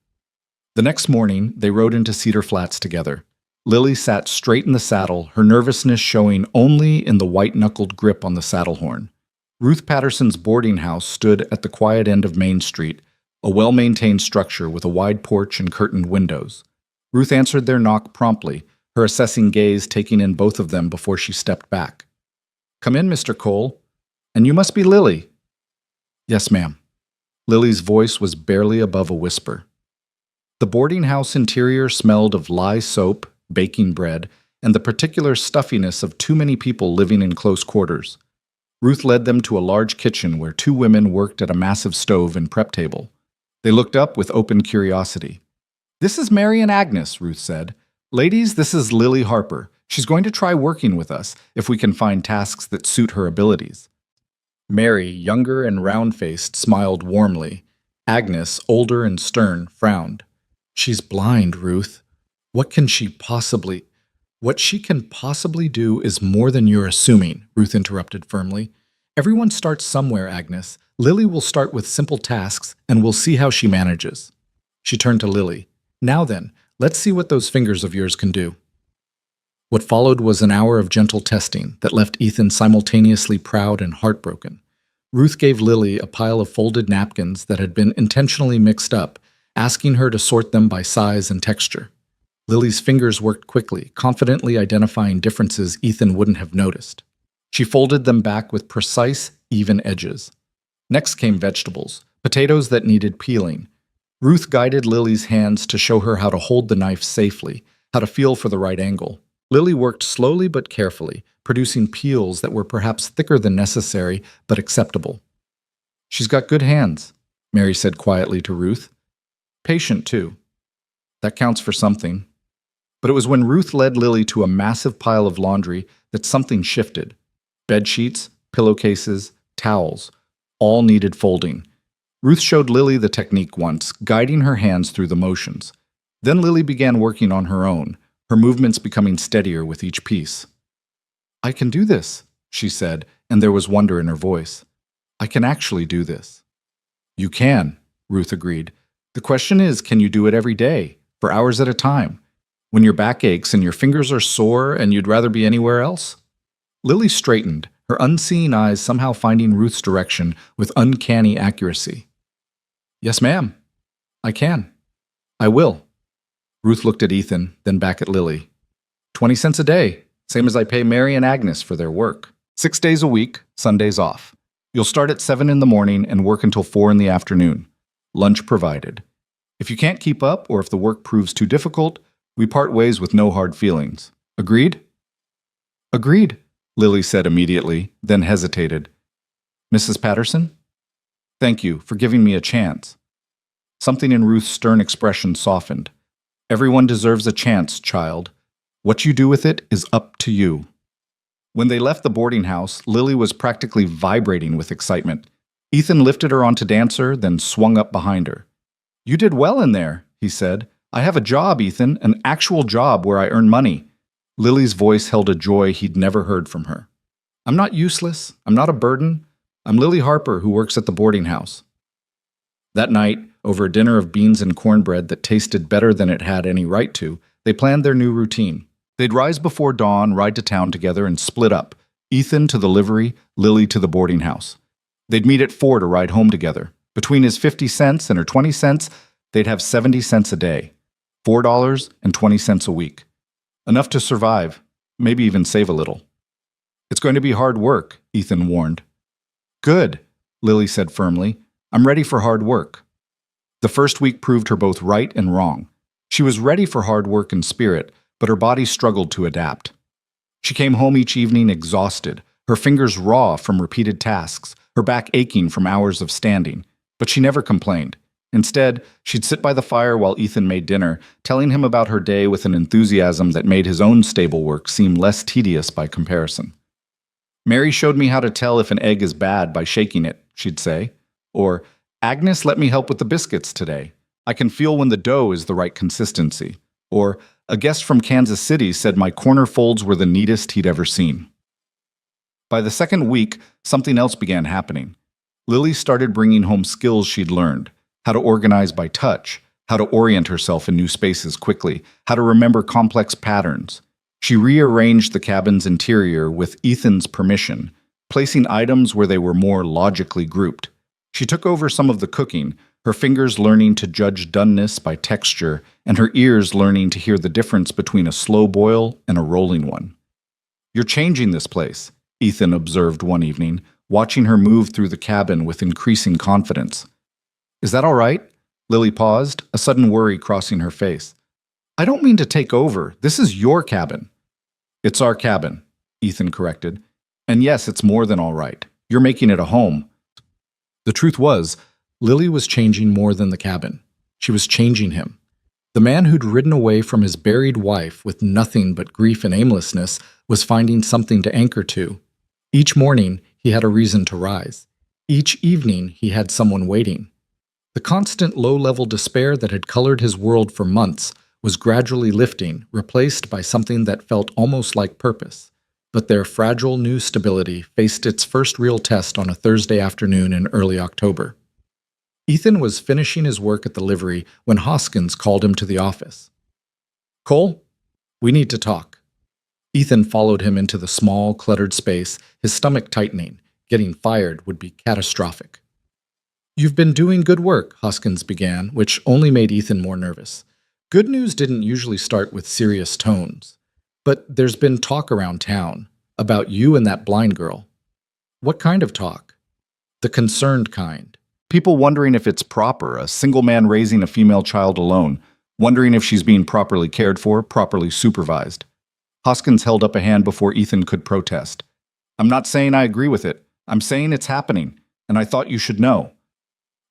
The next morning, they rode into Cedar Flats together. Lily sat straight in the saddle, her nervousness showing only in the white-knuckled grip on the saddle horn. Ruth Patterson's boarding house stood at the quiet end of Main Street, a well-maintained structure with a wide porch and curtained windows. Ruth answered their knock promptly, her assessing gaze taking in both of them before she stepped back. Come in, Mr. Cole. And you must be Lily. Yes, ma'am. Lily's voice was barely above a whisper. The boarding house interior smelled of lye soap, baking bread, and the particular stuffiness of too many people living in close quarters. Ruth led them to a large kitchen where two women worked at a massive stove and prep table. They looked up with open curiosity. This is Mary and Agnes, Ruth said. Ladies, this is Lily Harper. She's going to try working with us if we can find tasks that suit her abilities. Mary, younger and round-faced, smiled warmly. Agnes, older and stern, frowned. She's blind, Ruth. What she can possibly do is more than you're assuming, Ruth interrupted firmly. Everyone starts somewhere, Agnes. Lily will start with simple tasks, and we'll see how she manages. She turned to Lily. Now then, let's see what those fingers of yours can do. What followed was an hour of gentle testing that left Ethan simultaneously proud and heartbroken. Ruth gave Lily a pile of folded napkins that had been intentionally mixed up, asking her to sort them by size and texture. Lily's fingers worked quickly, confidently identifying differences Ethan wouldn't have noticed. She folded them back with precise, even edges. Next came vegetables, potatoes that needed peeling. Ruth guided Lily's hands to show her how to hold the knife safely, how to feel for the right angle. Lily worked slowly but carefully, producing peels that were perhaps thicker than necessary but acceptable. "She's got good hands," Mary said quietly to Ruth. "Patient, too. That counts for something." But it was when Ruth led Lily to a massive pile of laundry that something shifted. Bed sheets, pillowcases, towels, all needed folding. Ruth showed Lily the technique once, guiding her hands through the motions. Then Lily began working on her own, her movements becoming steadier with each piece. "I can do this," she said, and there was wonder in her voice. "I can actually do this." "You can," Ruth agreed. "The question is, can you do it every day, for hours at a time, when your back aches and your fingers are sore and you'd rather be anywhere else?" Lily straightened, her unseeing eyes somehow finding Ruth's direction with uncanny accuracy. "Yes, ma'am. I can. I will." Ruth looked at Ethan, then back at Lily. 20 cents a day, same as I pay Mary and Agnes for their work. 6 days a week, Sundays off. You'll start at 7 in the morning and work until 4 in the afternoon. Lunch provided. If you can't keep up or if the work proves too difficult, we part ways with no hard feelings. Agreed? Agreed, Lily said immediately, then hesitated. "Mrs. Patterson? Thank you for giving me a chance." Something in Ruth's stern expression softened. "Everyone deserves a chance, child. What you do with it is up to you." When they left the boarding house, Lily was practically vibrating with excitement. Ethan lifted her onto Dancer, then swung up behind her. "You did well in there," he said. "I have a job, Ethan, an actual job where I earn money." Lily's voice held a joy he'd never heard from her. "I'm not useless. I'm not a burden. I'm Lily Harper, who works at the boarding house." That night, over a dinner of beans and cornbread that tasted better than it had any right to, they planned their new routine. They'd rise before dawn, ride to town together, and split up. Ethan to the livery, Lily to the boarding house. They'd meet at 4 to ride home together. Between his 50 cents and her 20 cents, they'd have 70 cents a day. $4.20 a week. Enough to survive, maybe even save a little. "It's going to be hard work," Ethan warned. "Good," Lily said firmly. "I'm ready for hard work." The first week proved her both right and wrong. She was ready for hard work in spirit, but her body struggled to adapt. She came home each evening exhausted, her fingers raw from repeated tasks, her back aching from hours of standing, but she never complained. Instead, she'd sit by the fire while Ethan made dinner, telling him about her day with an enthusiasm that made his own stable work seem less tedious by comparison. "Mary showed me how to tell if an egg is bad by shaking it," she'd say. Or, "Agnes let me help with the biscuits today. I can feel when the dough is the right consistency." Or, "A guest from Kansas City said my corner folds were the neatest he'd ever seen." By the second week, something else began happening. Lily started bringing home skills she'd learned: how to organize by touch, how to orient herself in new spaces quickly, how to remember complex patterns. She rearranged the cabin's interior with Ethan's permission, placing items where they were more logically grouped. She took over some of the cooking, her fingers learning to judge doneness by texture, and her ears learning to hear the difference between a slow boil and a rolling one. "You're changing this place," Ethan observed one evening, watching her move through the cabin with increasing confidence. "Is that all right?" Lily paused, a sudden worry crossing her face. "I don't mean to take over. This is your cabin." "It's our cabin," Ethan corrected. "And yes, it's more than all right. You're making it a home." The truth was, Lily was changing more than the cabin. She was changing him. The man who'd ridden away from his buried wife with nothing but grief and aimlessness was finding something to anchor to. Each morning, he had a reason to rise. Each evening, he had someone waiting. The constant low-level despair that had colored his world for months was gradually lifting, replaced by something that felt almost like purpose. But their fragile new stability faced its first real test on a Thursday afternoon in early October. Ethan was finishing his work at the livery when Hoskins called him to the office. "Cole, we need to talk." Ethan followed him into the small, cluttered space, his stomach tightening. Getting fired would be catastrophic. "You've been doing good work," Hoskins began, which only made Ethan more nervous. Good news didn't usually start with serious tones. "But there's been talk around town about you and that blind girl." "What kind of talk?" "The concerned kind." People wondering if it's proper, a single man raising a female child alone, wondering if she's being properly cared for, properly supervised. Hoskins held up a hand before Ethan could protest. I'm not saying I agree with it. I'm saying it's happening, and I thought you should know.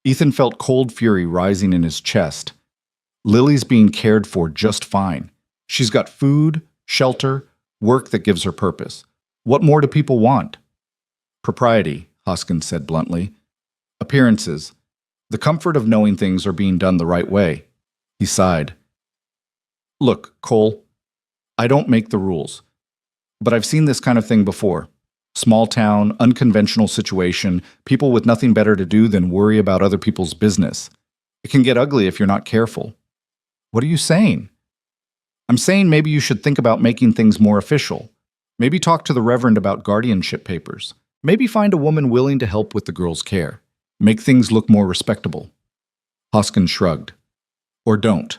Ethan felt cold fury rising in his chest. Lily's being cared for just fine. She's got food, shelter, work that gives her purpose. What more do people want? Propriety, Hoskins said bluntly. Appearances. The comfort of knowing things are being done the right way. He sighed. Look, Cole, I don't make the rules. But I've seen this kind of thing before. Small town, unconventional situation, people with nothing better to do than worry about other people's business. It can get ugly if you're not careful. What are you saying? I'm saying maybe you should think about making things more official. Maybe talk to the Reverend about guardianship papers. Maybe find a woman willing to help with the girl's care. Make things look more respectable. Hoskins shrugged. Or don't.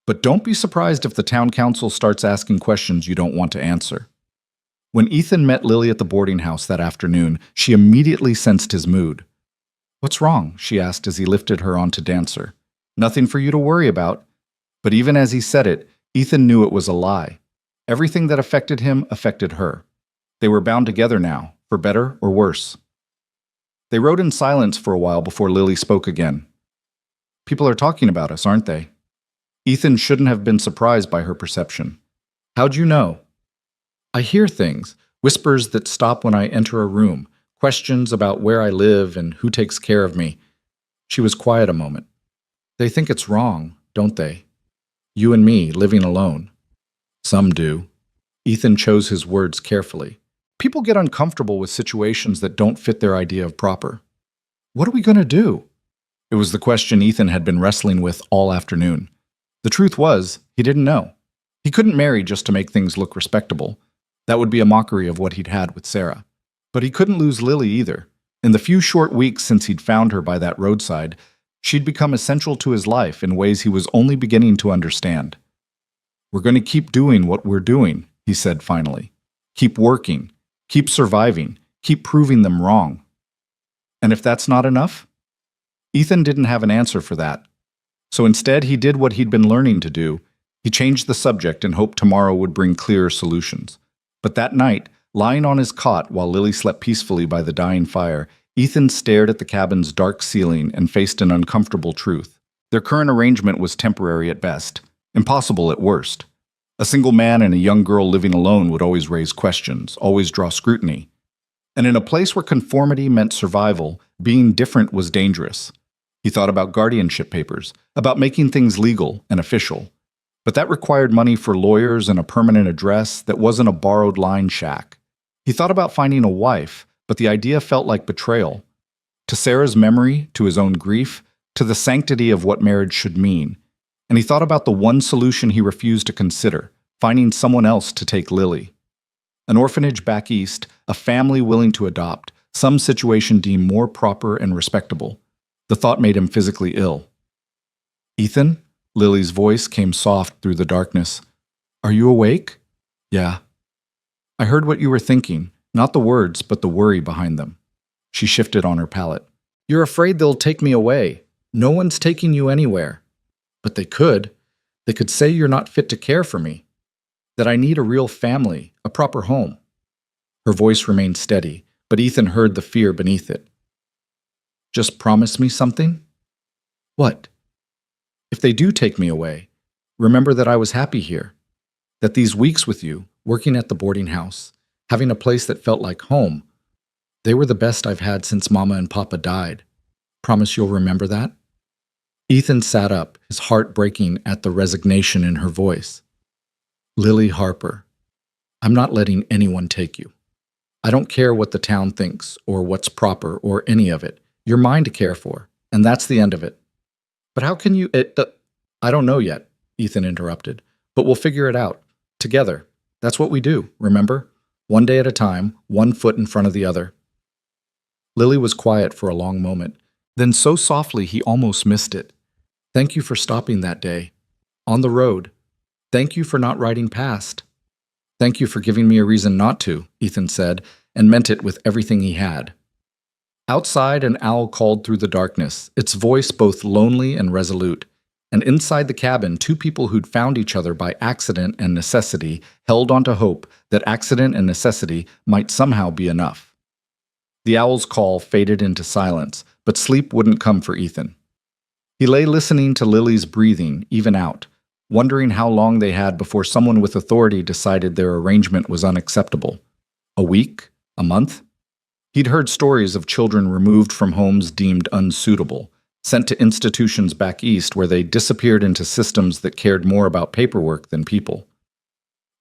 But don't be surprised if the town council starts asking questions you don't want to answer. When Ethan met Lily at the boarding house that afternoon, she immediately sensed his mood. What's wrong? She asked as he lifted her onto Dancer. Nothing for you to worry about. But even as he said it, Ethan knew it was a lie. Everything that affected him affected her. They were bound together now, for better or worse. They rode in silence for a while before Lily spoke again. People are talking about us, aren't they? Ethan shouldn't have been surprised by her perception. How'd you know? I hear things, whispers that stop when I enter a room, questions about where I live and who takes care of me. She was quiet a moment. They think it's wrong, don't they? You and me living alone. Some do. Ethan chose his words carefully. People get uncomfortable with situations that don't fit their idea of proper. What are we going to do? It was the question Ethan had been wrestling with all afternoon. The truth was, he didn't know. He couldn't marry just to make things look respectable. That would be a mockery of what he'd had with Sarah. But he couldn't lose Lily either. In the few short weeks since he'd found her by that roadside, she'd become essential to his life in ways he was only beginning to understand. We're going to keep doing what we're doing, he said finally. Keep working, keep surviving, keep proving them wrong. And if that's not enough? Ethan didn't have an answer for that. So instead, he did what he'd been learning to do. He changed the subject and hoped tomorrow would bring clearer solutions. But that night, lying on his cot while Lily slept peacefully by the dying fire, Ethan stared at the cabin's dark ceiling and faced an uncomfortable truth. Their current arrangement was temporary at best, impossible at worst. A single man and a young girl living alone would always raise questions, always draw scrutiny. And in a place where conformity meant survival, being different was dangerous. He thought about guardianship papers, about making things legal and official. But that required money for lawyers and a permanent address that wasn't a borrowed line shack. He thought about finding a wife, but the idea felt like betrayal. To Sarah's memory, to his own grief, to the sanctity of what marriage should mean. And he thought about the one solution he refused to consider, finding someone else to take Lily. An orphanage back east, a family willing to adopt, some situation deemed more proper and respectable. The thought made him physically ill. Ethan? Lily's voice came soft through the darkness. Are you awake? Yeah. I heard what you were thinking, not the words, but the worry behind them. She shifted on her pallet. You're afraid they'll take me away. No one's taking you anywhere. But they could. They could say you're not fit to care for me. That I need a real family, a proper home. Her voice remained steady, but Ethan heard the fear beneath it. Just promise me something? What? If they do take me away, remember that I was happy here. That these weeks with you, working at the boarding house, having a place that felt like home, they were the best I've had since Mama and Papa died. Promise you'll remember that? Ethan sat up, his heart breaking at the resignation in her voice. Lily Harper, I'm not letting anyone take you. I don't care what the town thinks, or what's proper, or any of it. You're mine to care for, and that's the end of it. But how can you— I don't know yet, Ethan interrupted, but we'll figure it out. Together. That's what we do, remember? One day at a time, one foot in front of the other. Lily was quiet for a long moment, then so softly he almost missed it. Thank you for stopping that day. On the road. Thank you for not riding past. Thank you for giving me a reason not to, Ethan said, and meant it with everything he had. Outside, an owl called through the darkness, its voice both lonely and resolute. And inside the cabin, two people who'd found each other by accident and necessity held on to hope that accident and necessity might somehow be enough. The owl's call faded into silence, but sleep wouldn't come for Ethan. He lay listening to Lily's breathing, even out, wondering how long they had before someone with authority decided their arrangement was unacceptable. A week? A month? He'd heard stories of children removed from homes deemed unsuitable, sent to institutions back east where they disappeared into systems that cared more about paperwork than people.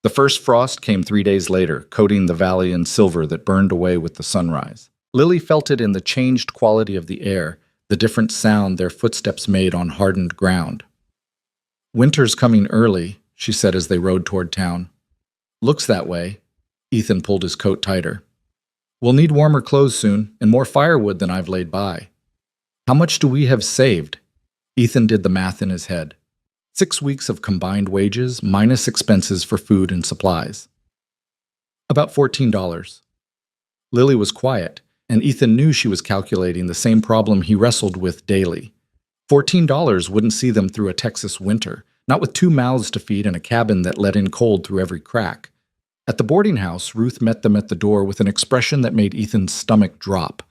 The first frost came 3 days later, coating the valley in silver that burned away with the sunrise. Lily felt it in the changed quality of the air, the different sound their footsteps made on hardened ground. "Winter's coming early," she said as they rode toward town. "Looks that way." Ethan pulled his coat tighter. "We'll need warmer clothes soon, and more firewood than I've laid by." "How much do we have saved?" Ethan did the math in his head. 6 weeks of combined wages minus expenses for food and supplies. "About $14. Lily was quiet, and Ethan knew she was calculating the same problem he wrestled with daily. $14 wouldn't see them through a Texas winter, not with 2 mouths to feed and a cabin that let in cold through every crack. At the boarding house, Ruth met them at the door with an expression that made Ethan's stomach drop.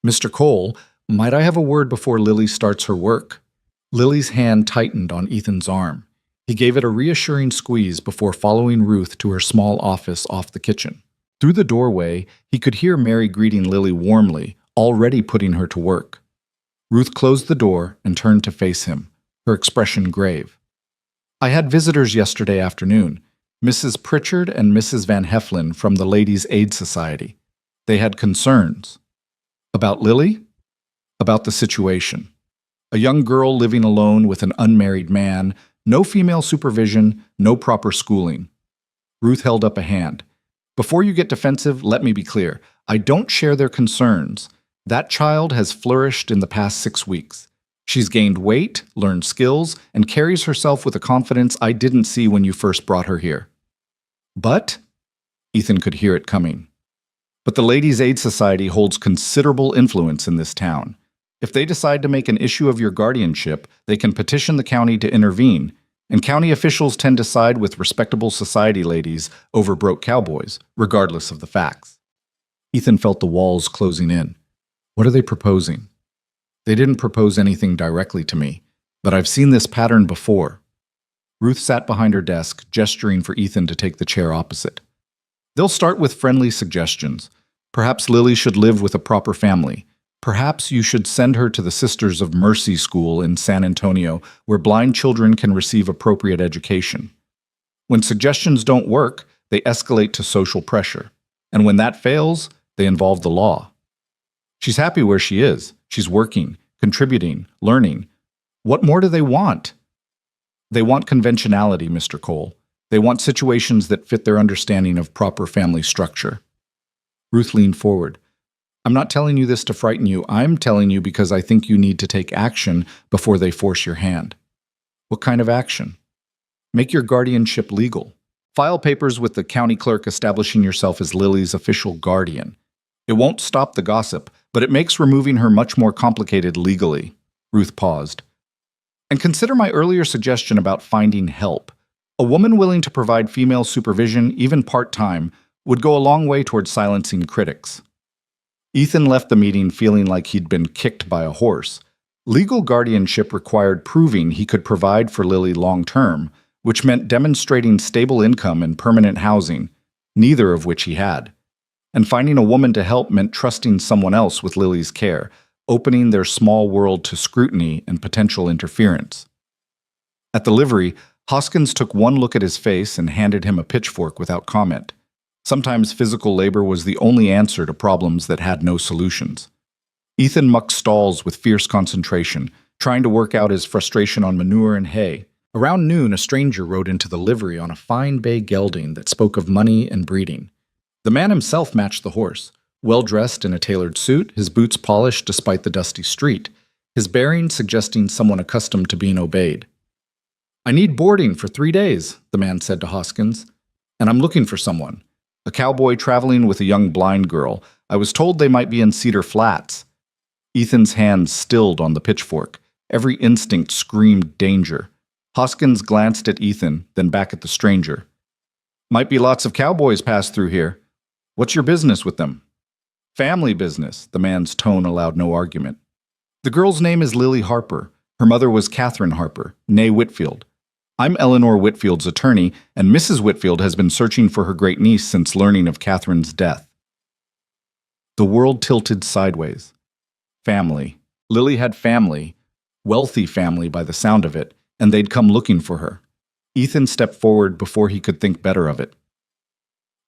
"Mr. Cole, might I have a word before Lily starts her work?" Lily's hand tightened on Ethan's arm. He gave it a reassuring squeeze before following Ruth to her small office off the kitchen. Through the doorway, he could hear Mary greeting Lily warmly, already putting her to work. Ruth closed the door and turned to face him, her expression grave. "I had visitors yesterday afternoon, Mrs. Pritchard and Mrs. Van Heflin from the Ladies' Aid Society. They had concerns." "About Lily?" "About the situation. A young girl living alone with an unmarried man, no female supervision, no proper schooling." Ruth held up a hand. "Before you get defensive, let me be clear. I don't share their concerns. That child has flourished in the past 6 weeks. She's gained weight, learned skills, and carries herself with a confidence I didn't see when you first brought her here." "But?" Ethan could hear it coming. "But the Ladies' Aid Society holds considerable influence in this town. If they decide to make an issue of your guardianship, they can petition the county to intervene, and county officials tend to side with respectable society ladies over broke cowboys, regardless of the facts." Ethan felt the walls closing in. "What are they proposing?" "They didn't propose anything directly to me, but I've seen this pattern before." Ruth sat behind her desk, gesturing for Ethan to take the chair opposite. "They'll start with friendly suggestions. Perhaps Lily should live with a proper family. Perhaps you should send her to the Sisters of Mercy School in San Antonio, where blind children can receive appropriate education. When suggestions don't work, they escalate to social pressure. And when that fails, they involve the law. She's happy where she is. She's working, contributing, learning. What more do they want?" "They want conventionality, Mr. Cole. They want situations that fit their understanding of proper family structure." Ruth leaned forward. "I'm not telling you this to frighten you. I'm telling you because I think you need to take action before they force your hand." "What kind of action?" "Make your guardianship legal. File papers with the county clerk establishing yourself as Lily's official guardian. It won't stop the gossip, but it makes removing her much more complicated legally." Ruth paused. "And consider my earlier suggestion about finding help. A woman willing to provide female supervision, even part-time, would go a long way toward silencing critics." Ethan left the meeting feeling like he'd been kicked by a horse. Legal guardianship required proving he could provide for Lily long-term, which meant demonstrating stable income and permanent housing, neither of which he had. And finding a woman to help meant trusting someone else with Lily's care, opening their small world to scrutiny and potential interference. At the livery, Hoskins took one look at his face and handed him a pitchfork without comment. Sometimes physical labor was the only answer to problems that had no solutions. Ethan mucked stalls with fierce concentration, trying to work out his frustration on manure and hay. Around noon, a stranger rode into the livery on a fine bay gelding that spoke of money and breeding. The man himself matched the horse, well-dressed in a tailored suit, his boots polished despite the dusty street, his bearing suggesting someone accustomed to being obeyed. "I need boarding for 3 days, the man said to Hoskins, "and I'm looking for someone. A cowboy traveling with a young blind girl. I was told they might be in Cedar Flats. Ethan's hands stilled on the pitchfork. Every instinct screamed danger. Hoskins glanced at Ethan, then back at the stranger. Might be lots of cowboys pass through here. What's your business with them? Family business, the man's tone allowed no argument. The girl's name is Lily Harper. Her mother was Catherine Harper, née Whitfield. I'm Eleanor Whitfield's attorney, and Mrs. Whitfield has been searching for her great niece since learning of Catherine's death. The world tilted sideways. Family. Lily had family, wealthy family by the sound of it, and they'd come looking for her. Ethan stepped forward before he could think better of it.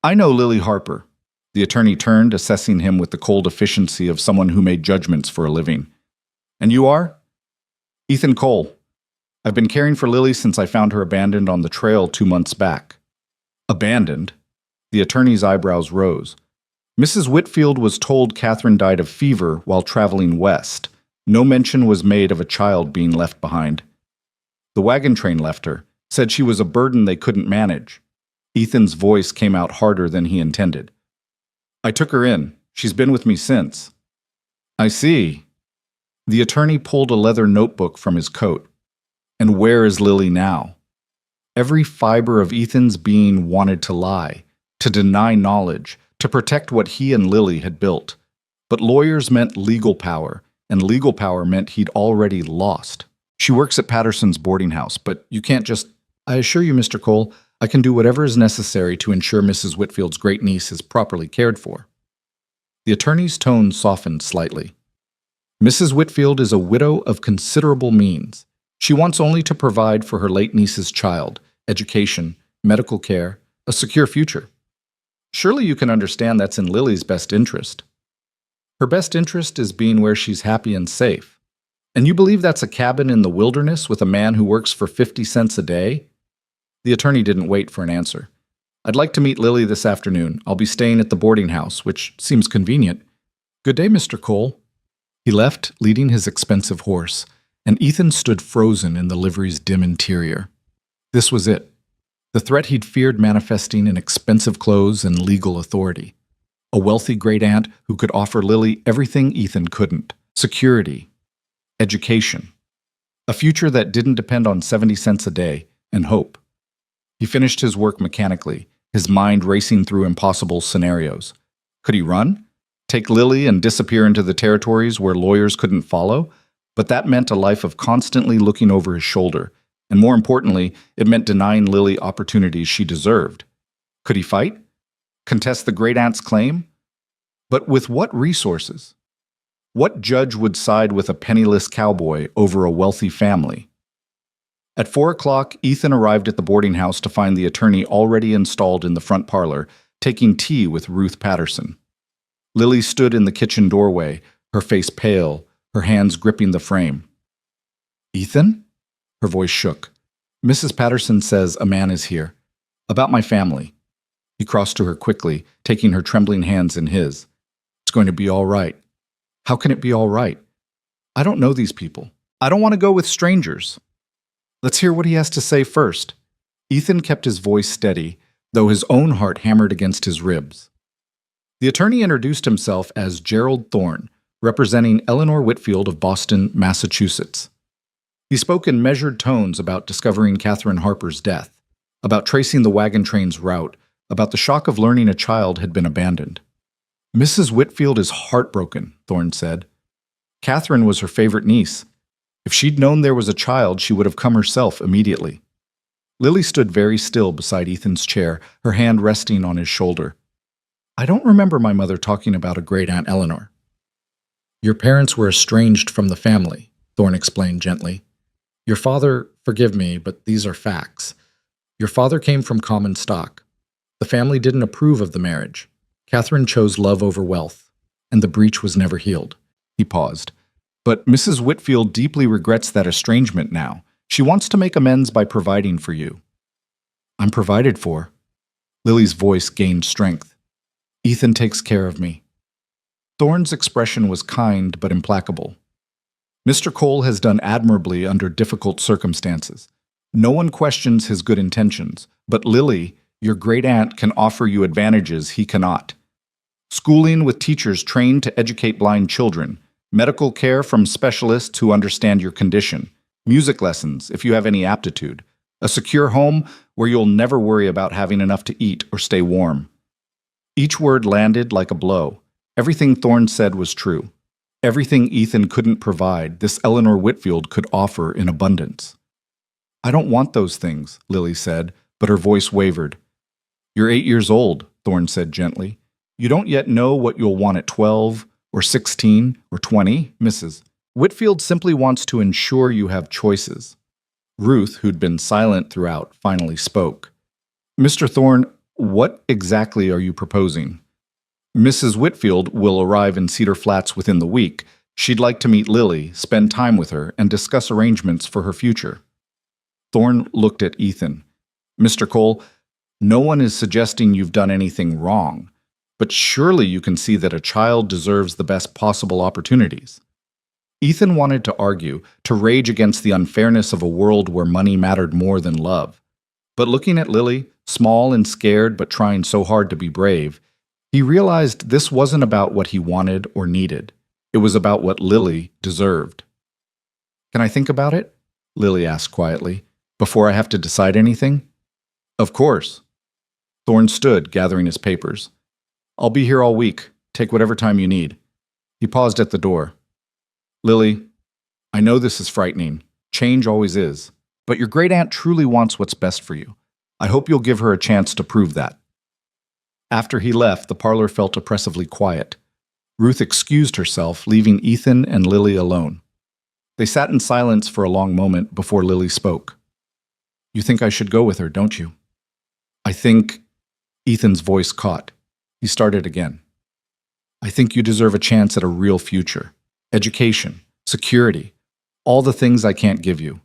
I know Lily Harper. The attorney turned, assessing him with the cold efficiency of someone who made judgments for a living. And you are? Ethan Cole. I've been caring for Lily since I found her abandoned on the trail 2 months back. Abandoned? The attorney's eyebrows rose. Mrs. Whitfield was told Catherine died of fever while traveling west. No mention was made of a child being left behind. The wagon train left her, said she was a burden they couldn't manage. Ethan's voice came out harder than he intended. I took her in. She's been with me since. I see. The attorney pulled a leather notebook from his coat. And where is Lily now? Every fiber of Ethan's being wanted to lie, to deny knowledge, to protect what he and Lily had built. But lawyers meant legal power, and legal power meant he'd already lost. She works at Patterson's boarding house, but you can't just... I assure you, Mr. Cole, I can do whatever is necessary to ensure Mrs. Whitfield's great niece is properly cared for. The attorney's tone softened slightly. Mrs. Whitfield is a widow of considerable means. She wants only to provide for her late niece's child, education, medical care, a secure future. Surely you can understand that's in Lily's best interest. Her best interest is being where she's happy and safe. And you believe that's a cabin in the wilderness with a man who works for 50 cents a day? The attorney didn't wait for an answer. I'd like to meet Lily this afternoon. I'll be staying at the boarding house, which seems convenient. Good day, Mr. Cole. He left, leading his expensive horse, and Ethan stood frozen in the livery's dim interior. This was it. The threat he'd feared manifesting in expensive clothes and legal authority. A wealthy great-aunt who could offer Lily everything Ethan couldn't. Security. Education. A future that didn't depend on 70 cents a day, and hope. He finished his work mechanically, his mind racing through impossible scenarios. Could he run? Take Lily and disappear into the territories where lawyers couldn't follow? But that meant a life of constantly looking over his shoulder, and more importantly, it meant denying Lily opportunities she deserved. Could he fight? Contest the great-aunt's claim? But with what resources? What judge would side with a penniless cowboy over a wealthy family? At 4 o'clock, Ethan arrived at the boarding house to find the attorney already installed in the front parlor, taking tea with Ruth Patterson. Lily stood in the kitchen doorway, her face pale, her hands gripping the frame. Ethan? Her voice shook. Mrs. Patterson says a man is here. About my family. He crossed to her quickly, taking her trembling hands in his. It's going to be all right. How can it be all right? I don't know these people. I don't want to go with strangers. Let's hear what he has to say first. Ethan kept his voice steady, though his own heart hammered against his ribs. The attorney introduced himself as Gerald Thorne, representing Eleanor Whitfield of Boston, Massachusetts. He spoke in measured tones about discovering Catherine Harper's death, about tracing the wagon train's route, about the shock of learning a child had been abandoned. Mrs. Whitfield is heartbroken, Thorne said. Catherine was her favorite niece. If she'd known there was a child, she would have come herself immediately. Lily stood very still beside Ethan's chair, her hand resting on his shoulder. I don't remember my mother talking about a great-aunt Eleanor. Your parents were estranged from the family, Thorne explained gently. Your father, forgive me, but these are facts. Your father came from common stock. The family didn't approve of the marriage. Catherine chose love over wealth, and the breach was never healed. He paused. But Mrs. Whitfield deeply regrets that estrangement now. She wants to make amends by providing for you. I'm provided for. Lily's voice gained strength. Ethan takes care of me. Thorne's expression was kind but implacable. Mr. Cole has done admirably under difficult circumstances. No one questions his good intentions, but Lily, your great-aunt, can offer you advantages he cannot. Schooling with teachers trained to educate blind children, medical care from specialists who understand your condition, music lessons if you have any aptitude, a secure home where you'll never worry about having enough to eat or stay warm. Each word landed like a blow. Everything Thorne said was true. Everything Ethan couldn't provide, this Eleanor Whitfield could offer in abundance. I don't want those things, Lily said, but her voice wavered. You're 8 years old, Thorne said gently. You don't yet know what you'll want at 12 or 16 or 20, Mrs. Whitfield simply wants to ensure you have choices. Ruth, who'd been silent throughout, finally spoke. Mr. Thorne, what exactly are you proposing? Mrs. Whitfield will arrive in Cedar Flats within the week. She'd like to meet Lily, spend time with her, and discuss arrangements for her future. Thorne looked at Ethan. Mr. Cole, no one is suggesting you've done anything wrong, but surely you can see that a child deserves the best possible opportunities. Ethan wanted to argue, to rage against the unfairness of a world where money mattered more than love. But looking at Lily, small and scared but trying so hard to be brave, he realized this wasn't about what he wanted or needed. It was about what Lily deserved. Can I think about it? Lily asked quietly. Before I have to decide anything? Of course. Thorne stood, gathering his papers. I'll be here all week. Take whatever time you need. He paused at the door. Lily, I know this is frightening. Change always is. But your great-aunt truly wants what's best for you. I hope you'll give her a chance to prove that. After he left, the parlor felt oppressively quiet. Ruth excused herself, leaving Ethan and Lily alone. They sat in silence for a long moment before Lily spoke. You think I should go with her, don't you? I think... Ethan's voice caught. He started again. I think you deserve a chance at a real future. Education, security, all the things I can't give you.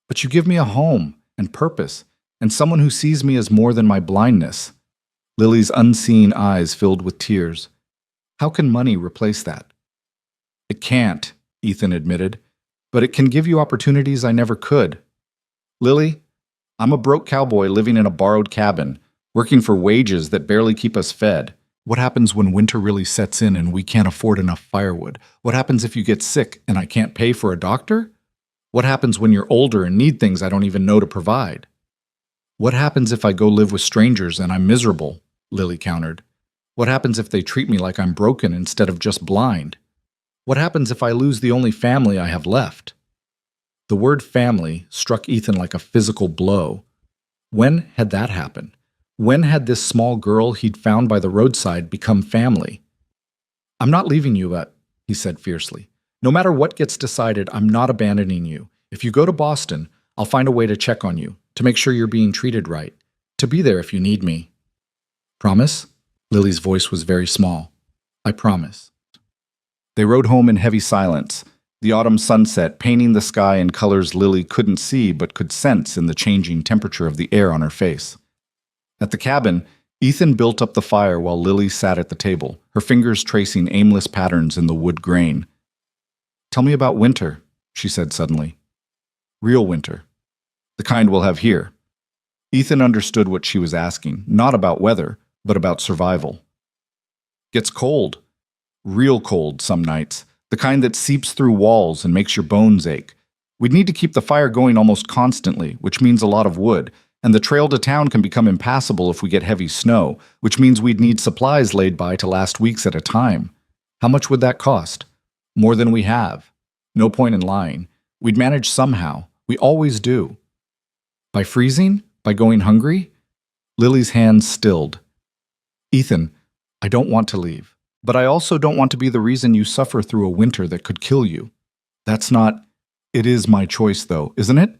But you give me a home and purpose and someone who sees me as more than my blindness. Lily's unseeing eyes filled with tears. How can money replace that? It can't, Ethan admitted, but it can give you opportunities I never could. Lily, I'm a broke cowboy living in a borrowed cabin, working for wages that barely keep us fed. What happens when winter really sets in and we can't afford enough firewood? What happens if you get sick and I can't pay for a doctor? What happens when you're older and need things I don't even know to provide? What happens if I go live with strangers and I'm miserable? Lily countered. What happens if they treat me like I'm broken instead of just blind? What happens if I lose the only family I have left? The word family struck Ethan like a physical blow. When had that happened? When had this small girl he'd found by the roadside become family? I'm not leaving you, he said fiercely. No matter what gets decided, I'm not abandoning you. If you go to Boston, I'll find a way to check on you, to make sure you're being treated right, to be there if you need me. Promise? Lily's voice was very small. I promise. They rode home in heavy silence, the autumn sunset painting the sky in colors Lily couldn't see but could sense in the changing temperature of the air on her face. At the cabin, Ethan built up the fire while Lily sat at the table, her fingers tracing aimless patterns in the wood grain. Tell me about winter, she said suddenly. Real winter. The kind we'll have here. Ethan understood what she was asking, not about weather, but about survival. Gets cold. Real cold some nights, the kind that seeps through walls and makes your bones ache. We'd need to keep the fire going almost constantly, which means a lot of wood, and the trail to town can become impassable if we get heavy snow, which means we'd need supplies laid by to last weeks at a time. How much would that cost? More than we have. No point in lying. We'd manage somehow. We always do. By freezing? By going hungry? Lily's hands stilled. Ethan, I don't want to leave, but I also don't want to be the reason you suffer through a winter that could kill you. That's not... It is my choice, though, isn't it?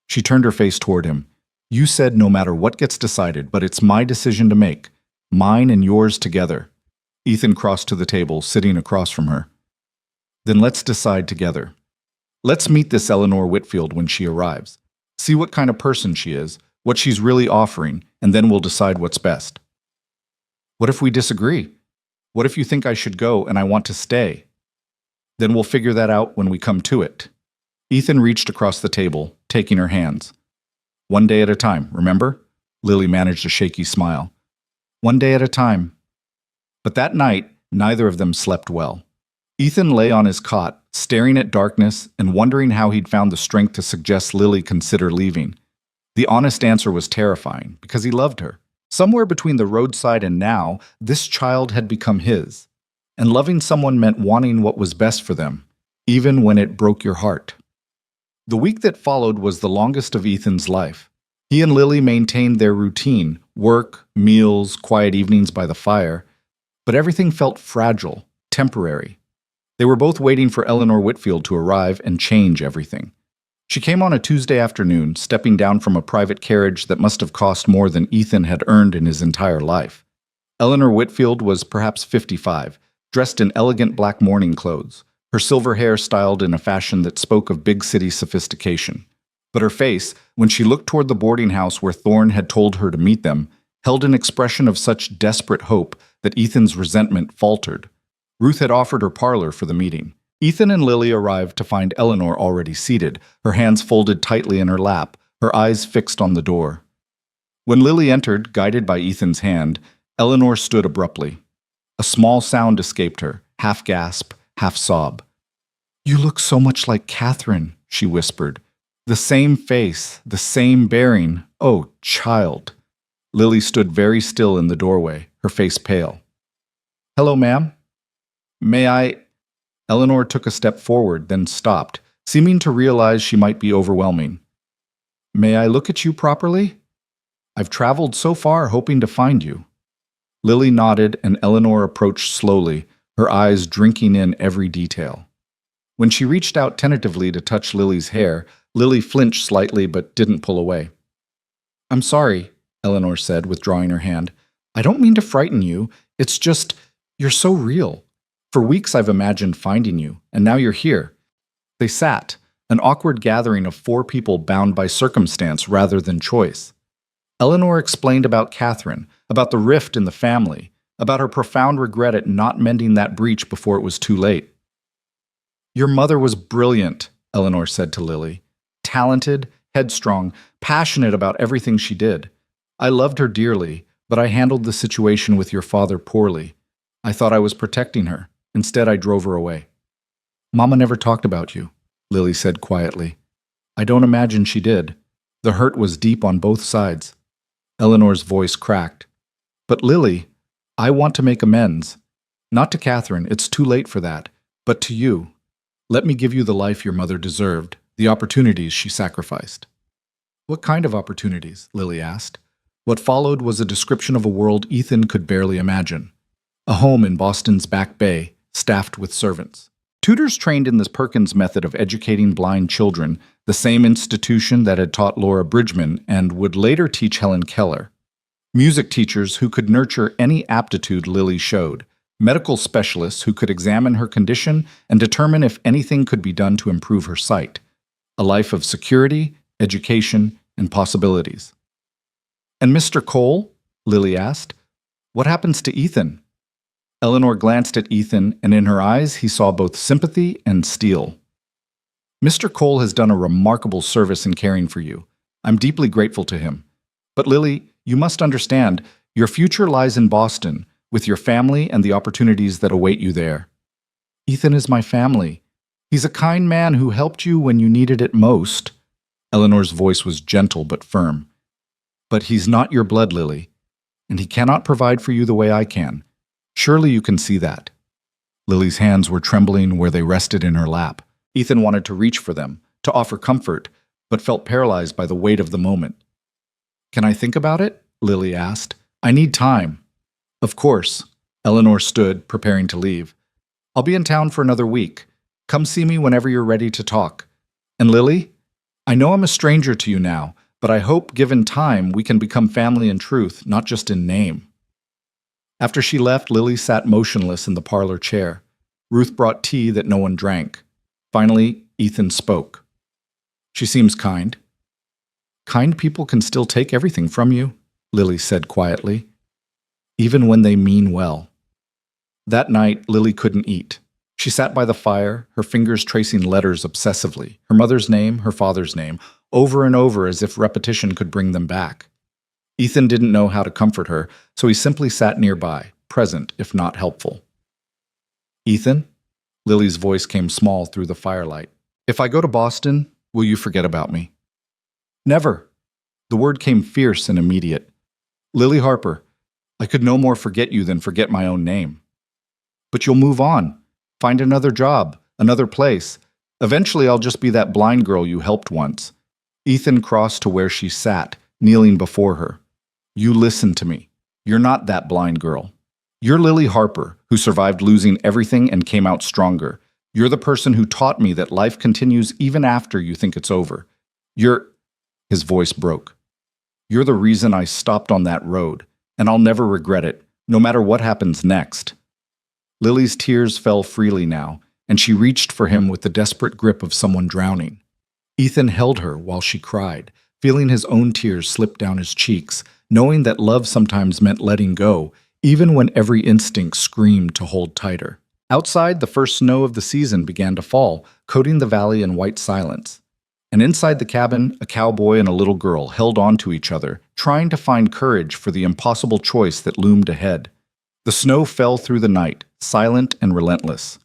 She turned her face toward him. You said no matter what gets decided, but it's my decision to make. Mine and yours together. Ethan crossed to the table, sitting across from her. Then let's decide together. Let's meet this Eleanor Whitfield when she arrives. See what kind of person she is, what she's really offering, and then we'll decide what's best. What if we disagree? What if you think I should go and I want to stay? Then we'll figure that out when we come to it. Ethan reached across the table, taking her hands. One day at a time, remember? Lily managed a shaky smile. One day at a time. But that night, neither of them slept well. Ethan lay on his cot, staring at darkness and wondering how he'd found the strength to suggest Lily consider leaving. The honest answer was terrifying, because he loved her. Somewhere between the roadside and now, this child had become his. And loving someone meant wanting what was best for them, even when it broke your heart. The week that followed was the longest of Ethan's life. He and Lily maintained their routine, work, meals, quiet evenings by the fire, but everything felt fragile, temporary. They were both waiting for Eleanor Whitfield to arrive and change everything. She came on a Tuesday afternoon, stepping down from a private carriage that must have cost more than Ethan had earned in his entire life. Eleanor Whitfield was perhaps 55, dressed in elegant black mourning clothes, her silver hair styled in a fashion that spoke of big city sophistication. But her face, when she looked toward the boarding house where Thorne had told her to meet them, held an expression of such desperate hope that Ethan's resentment faltered. Ruth had offered her parlor for the meeting. Ethan and Lily arrived to find Eleanor already seated, her hands folded tightly in her lap, her eyes fixed on the door. When Lily entered, guided by Ethan's hand, Eleanor stood abruptly. A small sound escaped her, half gasp, half sob. "You look so much like Catherine," she whispered. "The same face, the same bearing. Oh, child." Lily stood very still in the doorway, her face pale. "Hello, ma'am. May I—" Eleanor took a step forward, then stopped, seeming to realize she might be overwhelming. "May I look at you properly? I've traveled so far hoping to find you." Lily nodded, and Eleanor approached slowly, her eyes drinking in every detail. When she reached out tentatively to touch Lily's hair, Lily flinched slightly but didn't pull away. "I'm sorry," Eleanor said, withdrawing her hand. "I don't mean to frighten you. It's just, you're so real. For weeks I've imagined finding you, and now you're here." They sat, an awkward gathering of four people bound by circumstance rather than choice. Eleanor explained about Catherine, about the rift in the family, about her profound regret at not mending that breach before it was too late. "Your mother was brilliant," Eleanor said to Lily. "Talented, headstrong, passionate about everything she did. I loved her dearly, but I handled the situation with your father poorly. I thought I was protecting her. Instead, I drove her away." "Mama never talked about you," Lily said quietly. "I don't imagine she did. The hurt was deep on both sides." Eleanor's voice cracked. "But Lily, I want to make amends. Not to Catherine, it's too late for that, but to you. Let me give you the life your mother deserved, the opportunities she sacrificed." "What kind of opportunities?" Lily asked. What followed was a description of a world Ethan could barely imagine. A home in Boston's Back Bay, staffed with servants. Tutors trained in the Perkins method of educating blind children, the same institution that had taught Laura Bridgman and would later teach Helen Keller. Music teachers who could nurture any aptitude Lily showed. Medical specialists who could examine her condition and determine if anything could be done to improve her sight. A life of security, education, and possibilities. "And Mr. Cole?" Lily asked. "What happens to Ethan?" Eleanor glanced at Ethan, and in her eyes he saw both sympathy and steel. "Mr. Cole has done a remarkable service in caring for you. I'm deeply grateful to him. But Lily, you must understand, your future lies in Boston, with your family and the opportunities that await you there." "Ethan is my family. He's a kind man who helped you when you needed it most." Eleanor's voice was gentle but firm. "But he's not your blood, Lily, and he cannot provide for you the way I can. Surely you can see that." Lily's hands were trembling where they rested in her lap. Ethan wanted to reach for them, to offer comfort, but felt paralyzed by the weight of the moment. "Can I think about it?" Lily asked. "I need time." "Of course." Eleanor stood, preparing to leave. "I'll be in town for another week. Come see me whenever you're ready to talk. And Lily, I know I'm a stranger to you now, but I hope, given time, we can become family in truth, not just in name." After she left, Lily sat motionless in the parlor chair. Ruth brought tea that no one drank. Finally, Ethan spoke. "She seems kind." "Kind people can still take everything from you," Lily said quietly, "even when they mean well." That night, Lily couldn't eat. She sat by the fire, her fingers tracing letters obsessively, her mother's name, her father's name, over and over as if repetition could bring them back. Ethan didn't know how to comfort her, so he simply sat nearby, present if not helpful. "Ethan?" Lily's voice came small through the firelight. If I go to Boston, will you forget about me? Never. The word came fierce and immediate. Lily Harper, I could no more forget you than forget my own name. But you'll move on, find another job, another place. Eventually I'll just be that blind girl you helped once. Ethan crossed to where she sat, kneeling before her. You listen to me. You're not that blind girl. You're Lily Harper, who survived losing everything and came out stronger. You're the person who taught me that life continues even after you think it's over. His voice broke. You're the reason I stopped on that road, and I'll never regret it, no matter what happens next. Lily's tears fell freely now, and she reached for him with the desperate grip of someone drowning. Ethan held her while she cried, feeling his own tears slip down his cheeks, knowing that love sometimes meant letting go, even when every instinct screamed to hold tighter. Outside, the first snow of the season began to fall, coating the valley in white silence. And inside the cabin, a cowboy and a little girl held on to each other, trying to find courage for the impossible choice that loomed ahead. The snow fell through the night, silent and relentless.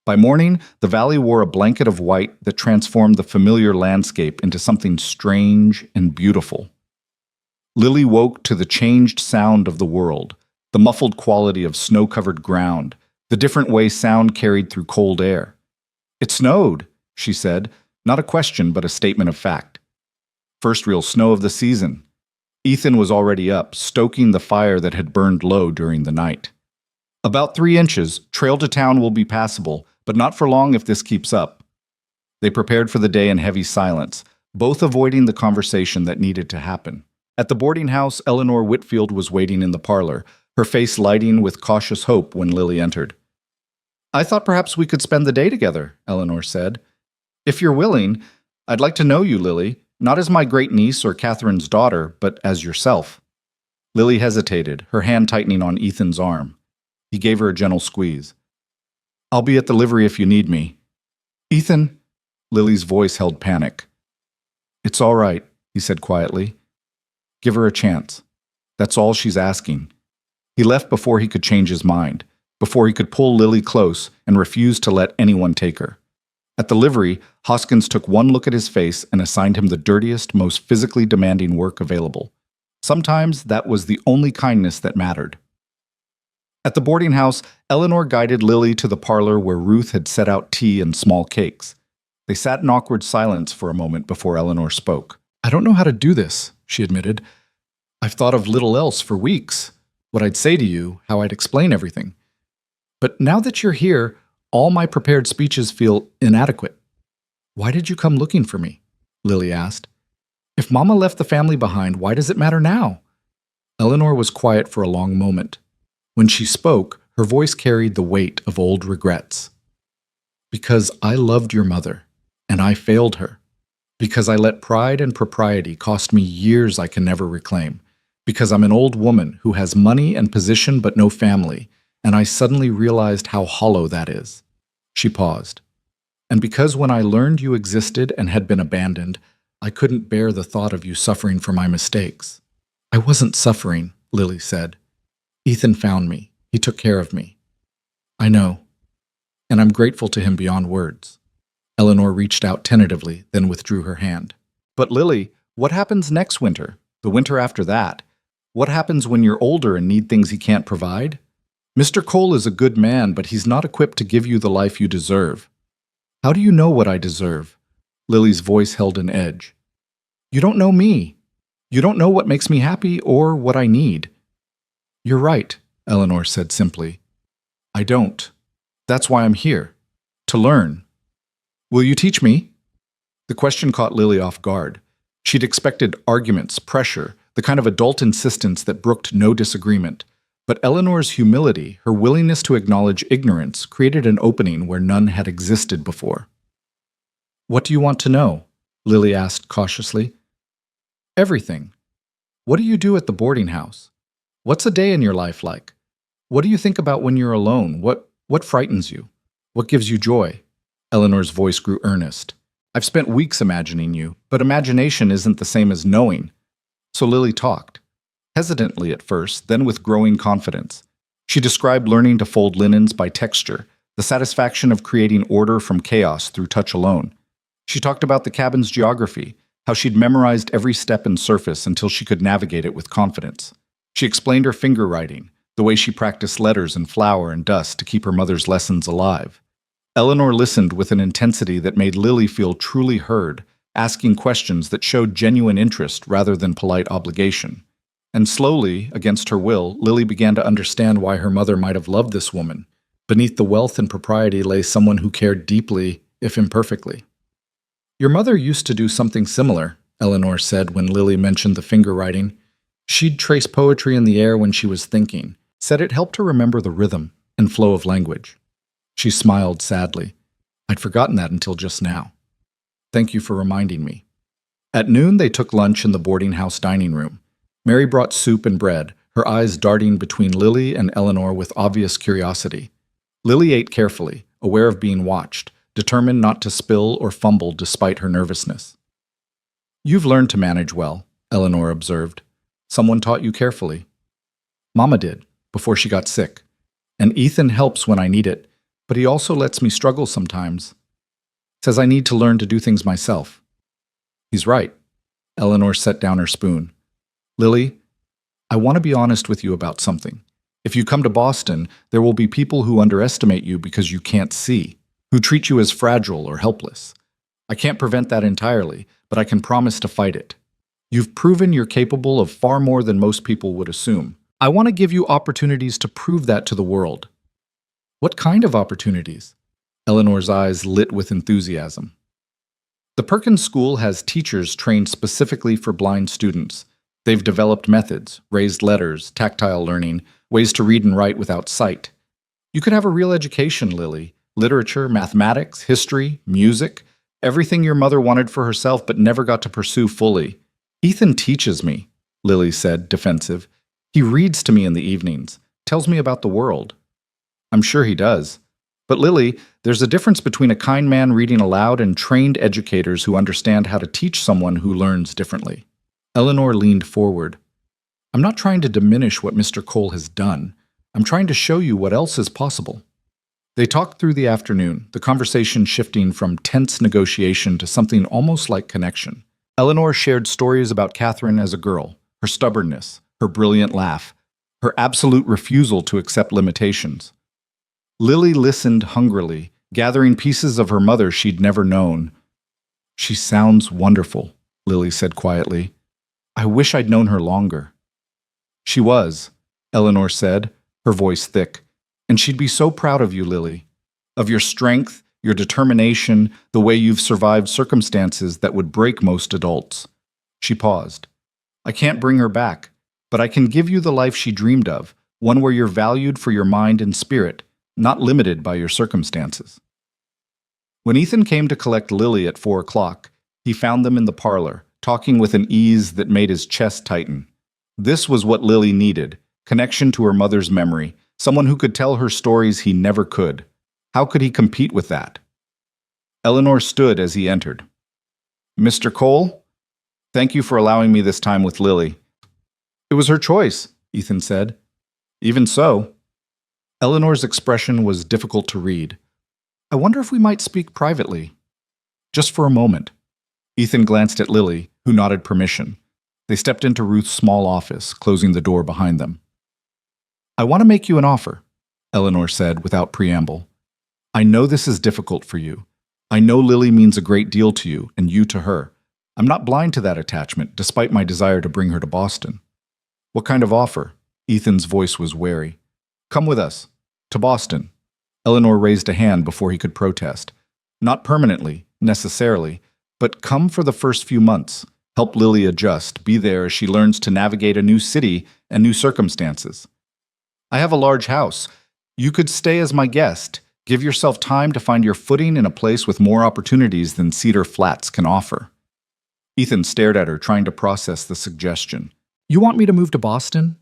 By morning, the valley wore a blanket of white that transformed the familiar landscape into something strange and beautiful. Lily woke to the changed sound of the world, the muffled quality of snow-covered ground, the different way sound carried through cold air. It snowed, she said, not a question but a statement of fact. First real snow of the season. Ethan was already up, stoking the fire that had burned low during the night. About 3 inches, trail to town will be passable, but not for long if this keeps up. They prepared for the day in heavy silence, both avoiding the conversation that needed to happen. At the boarding house, Eleanor Whitfield was waiting in the parlor, her face lighting with cautious hope when Lily entered. I thought perhaps we could spend the day together, Eleanor said. If you're willing, I'd like to know you, Lily, not as my great-niece or Catherine's daughter, but as yourself. Lily hesitated, her hand tightening on Ethan's arm. He gave her a gentle squeeze. I'll be at the livery if you need me. Ethan, Lily's voice held panic. It's all right, he said quietly. Give her a chance. That's all she's asking. He left before he could change his mind, before he could pull Lily close and refuse to let anyone take her. At the livery, Hoskins took one look at his face and assigned him the dirtiest, most physically demanding work available. Sometimes that was the only kindness that mattered. At the boarding house, Eleanor guided Lily to the parlor where Ruth had set out tea and small cakes. They sat in awkward silence for a moment before Eleanor spoke. I don't know how to do this, she admitted. I've thought of little else for weeks. What I'd say to you, how I'd explain everything. But now that you're here, all my prepared speeches feel inadequate. Why did you come looking for me? Lily asked. If Mama left the family behind, why does it matter now? Eleanor was quiet for a long moment. When she spoke, her voice carried the weight of old regrets. Because I loved your mother, and I failed her. Because I let pride and propriety cost me years I can never reclaim. Because I'm an old woman who has money and position but no family, and I suddenly realized how hollow that is. She paused. And because when I learned you existed and had been abandoned, I couldn't bear the thought of you suffering for my mistakes. I wasn't suffering, Lily said. Ethan found me. He took care of me. I know. And I'm grateful to him beyond words. Eleanor reached out tentatively, then withdrew her hand. But Lily, what happens next winter? The winter after that? What happens when you're older and need things he can't provide? Mr. Cole is a good man, but he's not equipped to give you the life you deserve. How do you know what I deserve? Lily's voice held an edge. You don't know me. You don't know what makes me happy or what I need. You're right, Eleanor said simply. I don't. That's why I'm here. To learn. Will you teach me? The question caught Lily off guard. She'd expected arguments, pressure, the kind of adult insistence that brooked no disagreement. But Eleanor's humility, her willingness to acknowledge ignorance, created an opening where none had existed before. What do you want to know? Lily asked cautiously. Everything. What do you do at the boarding house? What's a day in your life like? What do you think about when you're alone? What frightens you? What gives you joy? Eleanor's voice grew earnest. I've spent weeks imagining you, but imagination isn't the same as knowing. So Lily talked. Hesitantly at first, then with growing confidence. She described learning to fold linens by texture, the satisfaction of creating order from chaos through touch alone. She talked about the cabin's geography, how she'd memorized every step and surface until she could navigate it with confidence. She explained her finger writing, the way she practiced letters in flour and dust to keep her mother's lessons alive. Eleanor listened with an intensity that made Lily feel truly heard, asking questions that showed genuine interest rather than polite obligation. And slowly, against her will, Lily began to understand why her mother might have loved this woman. Beneath the wealth and propriety lay someone who cared deeply, if imperfectly. "Your mother used to do something similar," Eleanor said when Lily mentioned the finger writing. "She'd trace poetry in the air when she was thinking, said it helped her remember the rhythm and flow of language." She smiled sadly. "I'd forgotten that until just now. Thank you for reminding me." At noon, they took lunch in the boarding house dining room. Mary brought soup and bread, her eyes darting between Lily and Eleanor with obvious curiosity. Lily ate carefully, aware of being watched, determined not to spill or fumble despite her nervousness. "You've learned to manage well," Eleanor observed. "Someone taught you carefully." "Mama did, before she got sick. And Ethan helps when I need it, but he also lets me struggle sometimes. Says I need to learn to do things myself." "He's right." Eleanor set down her spoon. "Lily, I want to be honest with you about something. If you come to Boston, there will be people who underestimate you because you can't see, who treat you as fragile or helpless. I can't prevent that entirely, but I can promise to fight it. You've proven you're capable of far more than most people would assume. I want to give you opportunities to prove that to the world." "What kind of opportunities?" Eleanor's eyes lit with enthusiasm. "The Perkins School has teachers trained specifically for blind students. They've developed methods, raised letters, tactile learning, ways to read and write without sight. You could have a real education, Lily. Literature, mathematics, history, music, everything your mother wanted for herself but never got to pursue fully. Ethan teaches me," Lily said, defensive. "He reads to me in the evenings, tells me about the world." "I'm sure he does. But Lily, there's a difference between a kind man reading aloud and trained educators who understand how to teach someone who learns differently." Eleanor leaned forward. "I'm not trying to diminish what Mr. Cole has done. I'm trying to show you what else is possible." They talked through the afternoon, the conversation shifting from tense negotiation to something almost like connection. Eleanor shared stories about Catherine as a girl, her stubbornness, her brilliant laugh, her absolute refusal to accept limitations. Lily listened hungrily, gathering pieces of her mother she'd never known. "She sounds wonderful," Lily said quietly. "I wish I'd known her longer." "She was," Eleanor said, her voice thick. "And she'd be so proud of you, Lily. Of your strength, your determination, the way you've survived circumstances that would break most adults." She paused. "I can't bring her back, but I can give you the life she dreamed of, one where you're valued for your mind and spirit, not limited by your circumstances." When Ethan came to collect Lily at 4 o'clock, he found them in the parlor, talking with an ease that made his chest tighten. This was what Lily needed, connection to her mother's memory, someone who could tell her stories he never could. How could he compete with that? Eleanor stood as he entered. "Mr. Cole, thank you for allowing me this time with Lily." "It was her choice," Ethan said. "Even so." Eleanor's expression was difficult to read. "I wonder if we might speak privately." "Just for a moment." Ethan glanced at Lily, who nodded permission. They stepped into Ruth's small office, closing the door behind them. "I want to make you an offer," Eleanor said without preamble. "I know this is difficult for you. I know Lily means a great deal to you, and you to her. I'm not blind to that attachment, despite my desire to bring her to Boston." "What kind of offer?" Ethan's voice was wary. "Come with us. To Boston." Eleanor raised a hand before he could protest. "Not permanently, necessarily, but come for the first few months. Help Lily adjust, be there as she learns to navigate a new city and new circumstances. I have a large house. You could stay as my guest. Give yourself time to find your footing in a place with more opportunities than Cedar Flats can offer." Ethan stared at her, trying to process the suggestion. "You want me to move to Boston?"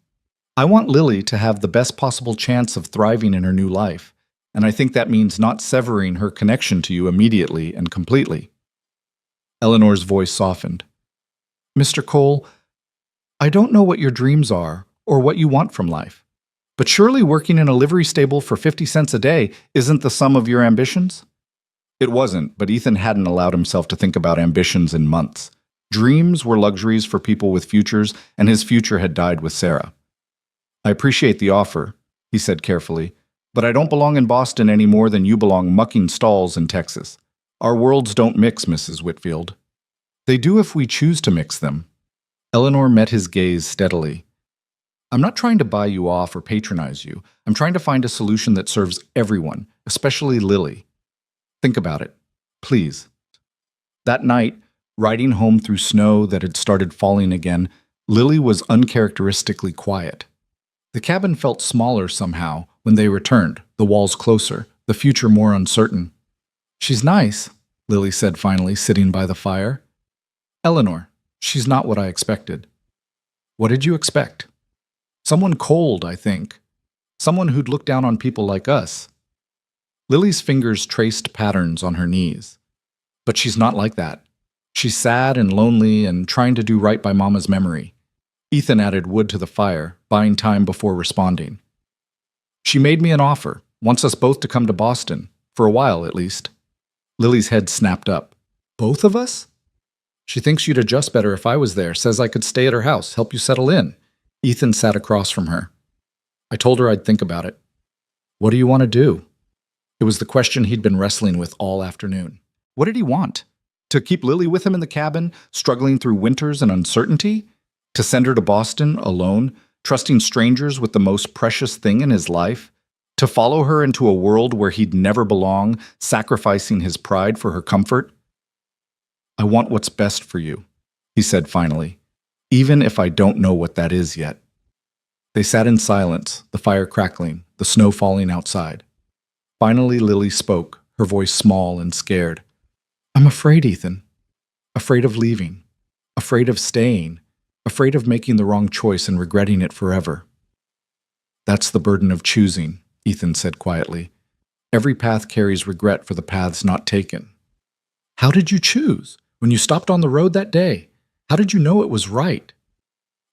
"I want Lily to have the best possible chance of thriving in her new life, and I think that means not severing her connection to you immediately and completely." Eleanor's voice softened. "Mr. Cole, I don't know what your dreams are or what you want from life. But surely working in a livery stable for 50 cents a day isn't the sum of your ambitions? It wasn't, but Ethan hadn't allowed himself to think about ambitions in months. Dreams were luxuries for people with futures, and his future had died with Sarah. I appreciate the offer, he said carefully, but I don't belong in Boston any more than you belong mucking stalls in Texas. Our worlds don't mix, Mrs. Whitfield. They do if we choose to mix them. Eleanor met his gaze steadily. I'm not trying to buy you off or patronize you. I'm trying to find a solution that serves everyone, especially Lily. Think about it, please. That night, riding home through snow that had started falling again, Lily was uncharacteristically quiet. The cabin felt smaller somehow when they returned, the walls closer, the future more uncertain. She's nice, Lily said finally, sitting by the fire. Eleanor, she's not what I expected. What did you expect? Someone cold, I think. Someone who'd look down on people like us. Lily's fingers traced patterns on her knees. But she's not like that. She's sad and lonely and trying to do right by Mama's memory. Ethan added wood to the fire, buying time before responding. She made me an offer, wants us both to come to Boston, for a while at least. Lily's head snapped up. Both of us? She thinks you'd adjust better if I was there, says I could stay at her house, help you settle in. Ethan sat across from her. I told her I'd think about it. What do you want to do? It was the question he'd been wrestling with all afternoon. What did he want? To keep Lily with him in the cabin, struggling through winters and uncertainty? To send her to Boston alone, trusting strangers with the most precious thing in his life? To follow her into a world where he'd never belong, sacrificing his pride for her comfort? I want what's best for you, he said finally, even if I don't know what that is yet. They sat in silence, the fire crackling, the snow falling outside. Finally, Lily spoke, her voice small and scared. I'm afraid, Ethan. Afraid of leaving. Afraid of staying. Afraid of making the wrong choice and regretting it forever. That's the burden of choosing, Ethan said quietly. Every path carries regret for the paths not taken. How did you choose? When you stopped on the road that day? How did you know it was right?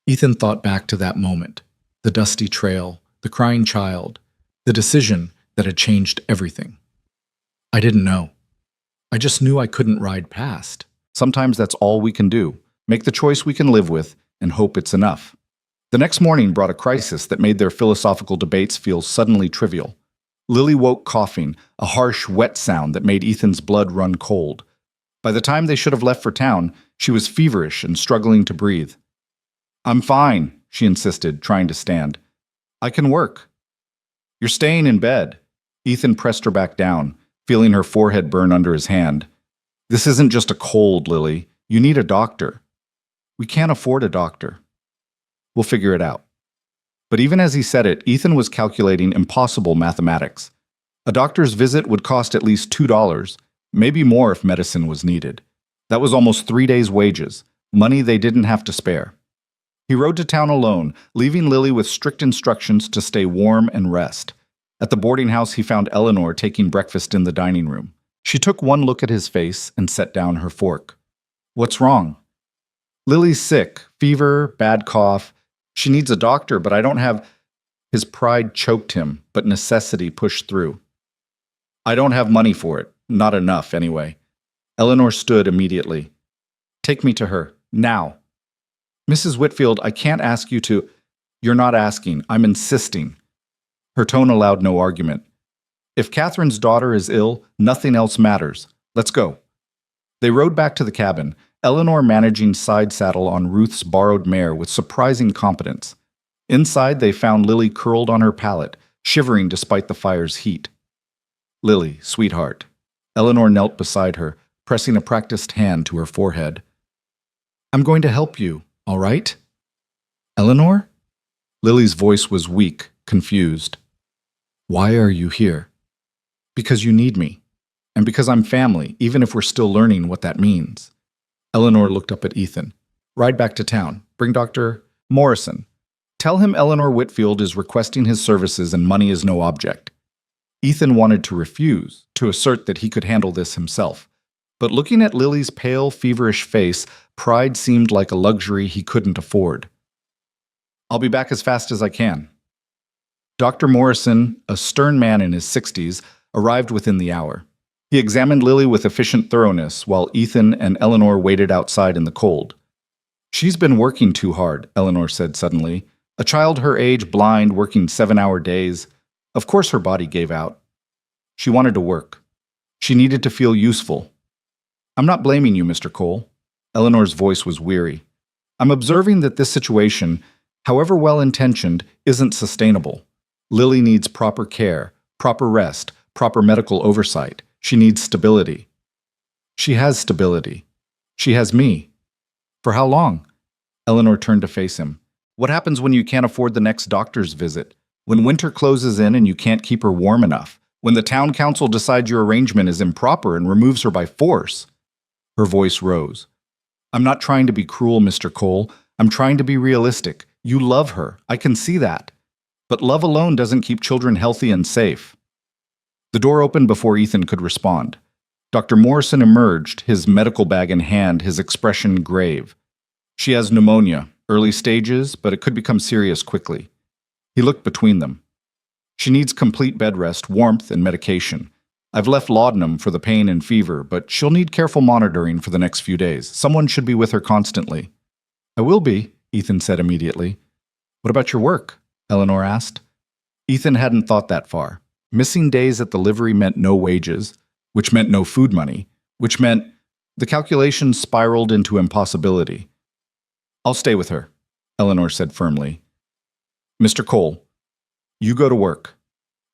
Ethan thought back to that moment. The dusty trail, the crying child, the decision that had changed everything. I didn't know. I just knew I couldn't ride past. Sometimes that's all we can do. Make the choice we can live with and hope it's enough. The next morning brought a crisis that made their philosophical debates feel suddenly trivial. Lily woke coughing, a harsh, wet sound that made Ethan's blood run cold. By the time they should have left for town, she was feverish and struggling to breathe. I'm fine, she insisted, trying to stand. I can work. You're staying in bed. Ethan pressed her back down, feeling her forehead burn under his hand. This isn't just a cold, Lily. You need a doctor. We can't afford a doctor. We'll figure it out. But even as he said it, Ethan was calculating impossible mathematics. A doctor's visit would cost at least $2, maybe more if medicine was needed. That was almost 3 days' wages, money they didn't have to spare. He rode to town alone, leaving Lily with strict instructions to stay warm and rest. At the boarding house, he found Eleanor taking breakfast in the dining room. She took one look at his face and set down her fork. What's wrong? Lily's sick, fever, bad cough. She needs a doctor, but I don't have... His pride choked him, but necessity pushed through. I don't have money for it. Not enough, anyway. Eleanor stood immediately. Take me to her, now. Mrs. Whitfield, I can't ask you to... You're not asking. I'm insisting. Her tone allowed no argument. If Catherine's daughter is ill, nothing else matters. Let's go. They rode back to the cabin, Eleanor managing side saddle on Ruth's borrowed mare with surprising competence. Inside, they found Lily curled on her pallet, shivering despite the fire's heat. Lily, sweetheart. Eleanor knelt beside her, pressing a practiced hand to her forehead. I'm going to help you, all right? Eleanor? Lily's voice was weak, confused. Why are you here? Because you need me. And because I'm family, even if we're still learning what that means. Eleanor looked up at Ethan. Ride back to town. Bring Dr. Morrison. Tell him Eleanor Whitfield is requesting his services and money is no object. Ethan wanted to refuse, to assert that he could handle this himself. But looking at Lily's pale, feverish face, pride seemed like a luxury he couldn't afford. I'll be back as fast as I can. Dr. Morrison, a stern man in his 60s, arrived within the hour. He examined Lily with efficient thoroughness while Ethan and Eleanor waited outside in the cold. She's been working too hard, Eleanor said suddenly. A child her age, blind, working 7-hour days. Of course her body gave out. She wanted to work. She needed to feel useful. I'm not blaming you, Mr. Cole. Eleanor's voice was weary. I'm observing that this situation, however well-intentioned, isn't sustainable. Lily needs proper care, proper rest, proper medical oversight. She needs stability. She has stability. She has me. For how long? Eleanor turned to face him. What happens when you can't afford the next doctor's visit? When winter closes in and you can't keep her warm enough? When the town council decides your arrangement is improper and removes her by force? Her voice rose. I'm not trying to be cruel, Mr. Cole. I'm trying to be realistic. You love her. I can see that. But love alone doesn't keep children healthy and safe. The door opened before Ethan could respond. Dr. Morrison emerged, his medical bag in hand, his expression grave. She has pneumonia, early stages, but it could become serious quickly. He looked between them. She needs complete bed rest, warmth, and medication. I've left laudanum for the pain and fever, but she'll need careful monitoring for the next few days. Someone should be with her constantly. I will be, Ethan said immediately. What about your work? Eleanor asked. Ethan hadn't thought that far. Missing days at the livery meant no wages, which meant no food money, which meant the calculations spiraled into impossibility. I'll stay with her, Eleanor said firmly. Mr. Cole, you go to work.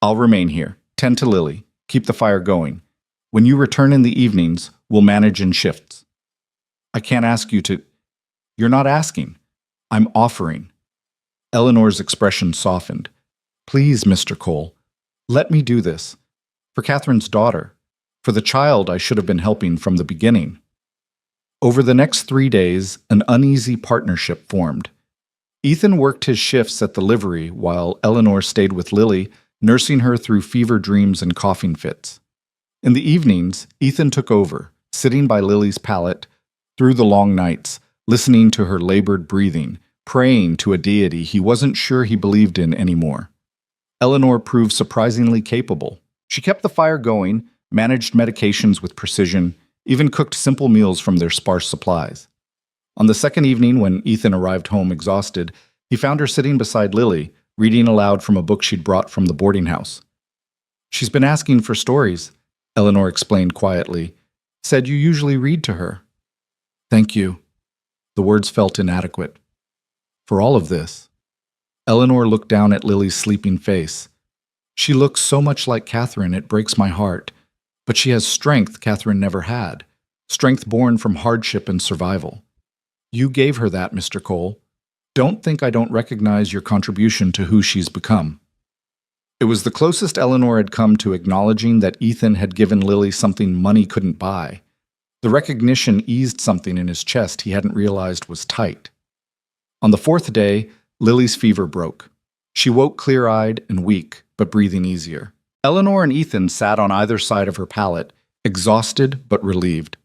I'll remain here, tend to Lily, keep the fire going. When you return in the evenings, we'll manage in shifts. I can't ask you to... You're not asking. I'm offering. Eleanor's expression softened. Please, Mr. Cole, let me do this. For Catherine's daughter. For the child I should have been helping from the beginning. Over the next 3 days, an uneasy partnership formed. Ethan worked his shifts at the livery while Eleanor stayed with Lily, nursing her through fever dreams and coughing fits. In the evenings, Ethan took over, sitting by Lily's pallet through the long nights, listening to her labored breathing, praying to a deity he wasn't sure he believed in anymore. Eleanor proved surprisingly capable. She kept the fire going, managed medications with precision, even cooked simple meals from their sparse supplies. On the second evening, when Ethan arrived home exhausted, he found her sitting beside Lily, reading aloud from a book she'd brought from the boarding house. She's been asking for stories, Eleanor explained quietly. Said you usually read to her. Thank you. The words felt inadequate. For all of this. Eleanor looked down at Lily's sleeping face. She looks so much like Catherine, it breaks my heart. But she has strength Catherine never had. Strength born from hardship and survival. You gave her that, Mr. Cole. Don't think I don't recognize your contribution to who she's become. It was the closest Eleanor had come to acknowledging that Ethan had given Lily something money couldn't buy. The recognition eased something in his chest he hadn't realized was tight. On the fourth day, Lily's fever broke. She woke clear-eyed and weak, but breathing easier. Eleanor and Ethan sat on either side of her pallet, exhausted but relieved.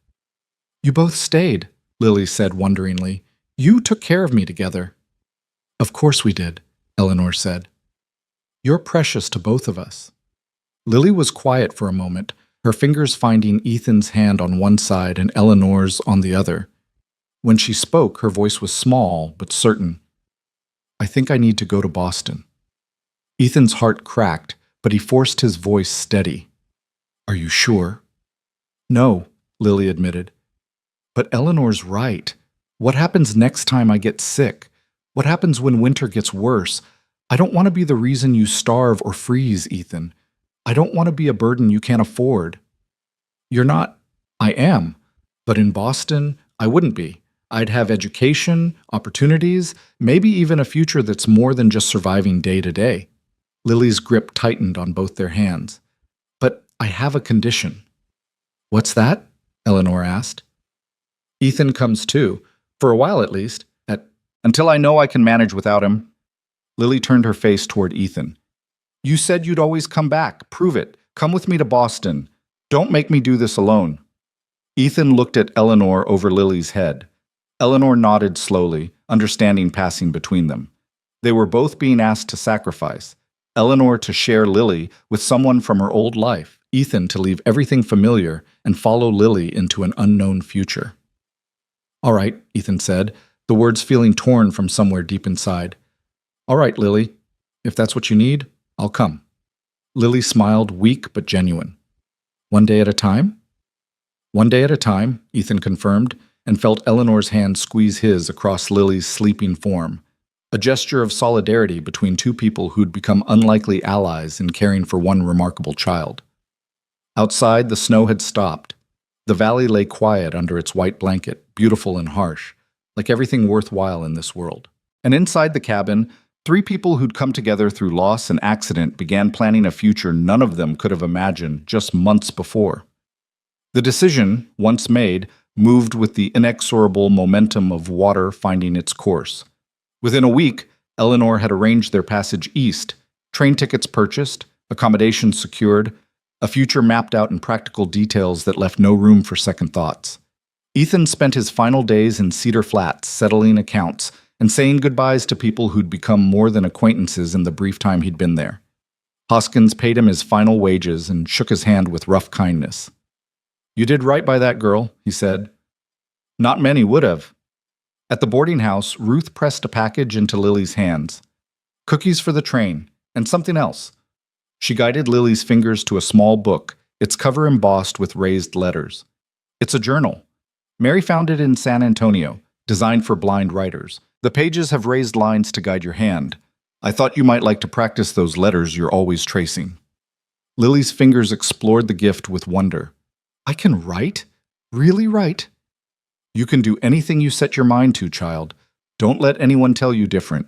You both stayed, Lily said wonderingly. You took care of me together. Of course we did, Eleanor said. You're precious to both of us. Lily was quiet for a moment, her fingers finding Ethan's hand on one side and Eleanor's on the other. When she spoke, her voice was small but certain. I think I need to go to Boston. Ethan's heart cracked, but he forced his voice steady. Are you sure? No, Lily admitted. But Eleanor's right. What happens next time I get sick? What happens when winter gets worse? I don't want to be the reason you starve or freeze, Ethan. I don't want to be a burden you can't afford. You're not. I am. But in Boston, I wouldn't be. I'd have education, opportunities, maybe even a future that's more than just surviving day to day. Lily's grip tightened on both their hands. But I have a condition. What's that? Eleanor asked. Ethan comes too, for a while at least, until I know I can manage without him. Lily turned her face toward Ethan. You said you'd always come back. Prove it. Come with me to Boston. Don't make me do this alone. Ethan looked at Eleanor over Lily's head. Eleanor nodded slowly, understanding passing between them. They were both being asked to sacrifice. Eleanor to share Lily with someone from her old life, Ethan to leave everything familiar and follow Lily into an unknown future. "All right," Ethan said, the words feeling torn from somewhere deep inside. "All right, Lily. If that's what you need, I'll come." Lily smiled, weak but genuine. "One day at a time?" "One day at a time," Ethan confirmed, and felt Eleanor's hand squeeze his across Lily's sleeping form, a gesture of solidarity between two people who'd become unlikely allies in caring for one remarkable child. Outside, the snow had stopped. The valley lay quiet under its white blanket, beautiful and harsh, like everything worthwhile in this world. And inside the cabin, three people who'd come together through loss and accident began planning a future none of them could have imagined just months before. The decision, once made, moved with the inexorable momentum of water finding its course. Within a week, Eleanor had arranged their passage east, train tickets purchased, accommodations secured, a future mapped out in practical details that left no room for second thoughts. Ethan spent his final days in Cedar Flats, settling accounts and saying goodbyes to people who'd become more than acquaintances in the brief time he'd been there. Hoskins paid him his final wages and shook his hand with rough kindness. "You did right by that girl," he said. "Not many would have." At the boarding house, Ruth pressed a package into Lily's hands. "Cookies for the train, and something else." She guided Lily's fingers to a small book, its cover embossed with raised letters. "It's a journal. Mary found it in San Antonio, designed for blind writers. The pages have raised lines to guide your hand. I thought you might like to practice those letters you're always tracing." Lily's fingers explored the gift with wonder. "I can write? Really write?" "You can do anything you set your mind to, child. Don't let anyone tell you different."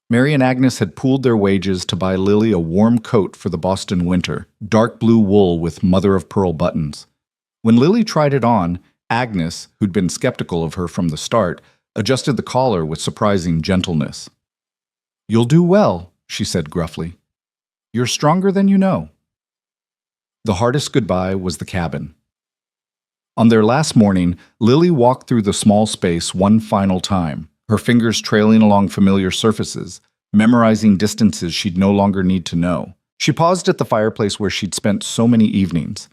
Mary and Agnes had pooled their wages to buy Lily a warm coat for the Boston winter, dark blue wool with mother-of-pearl buttons. When Lily tried it on, Agnes, who'd been skeptical of her from the start, adjusted the collar with surprising gentleness. "You'll do well," she said gruffly. "You're stronger than you know." The hardest goodbye was the cabin. On their last morning, Lily walked through the small space one final time, her fingers trailing along familiar surfaces, memorizing distances she'd no longer need to know. She paused at the fireplace where she'd spent so many evenings,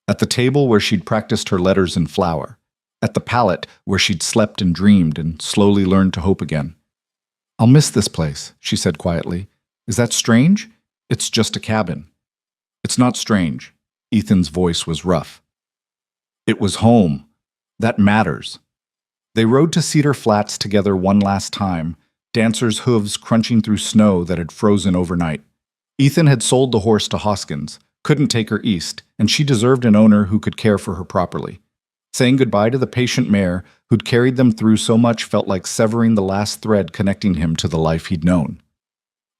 at the table where she'd practiced her letters in flour, at the pallet where she'd slept and dreamed and slowly learned to hope again. "I'll miss this place," she said quietly. "Is that strange? It's just a cabin." "It's not strange." Ethan's voice was rough. "It was home. That matters." They rode to Cedar Flats together one last time, dancers' hooves crunching through snow that had frozen overnight. Ethan had sold the horse to Hoskins, couldn't take her east, and she deserved an owner who could care for her properly. Saying goodbye to the patient mare who'd carried them through so much felt like severing the last thread connecting him to the life he'd known.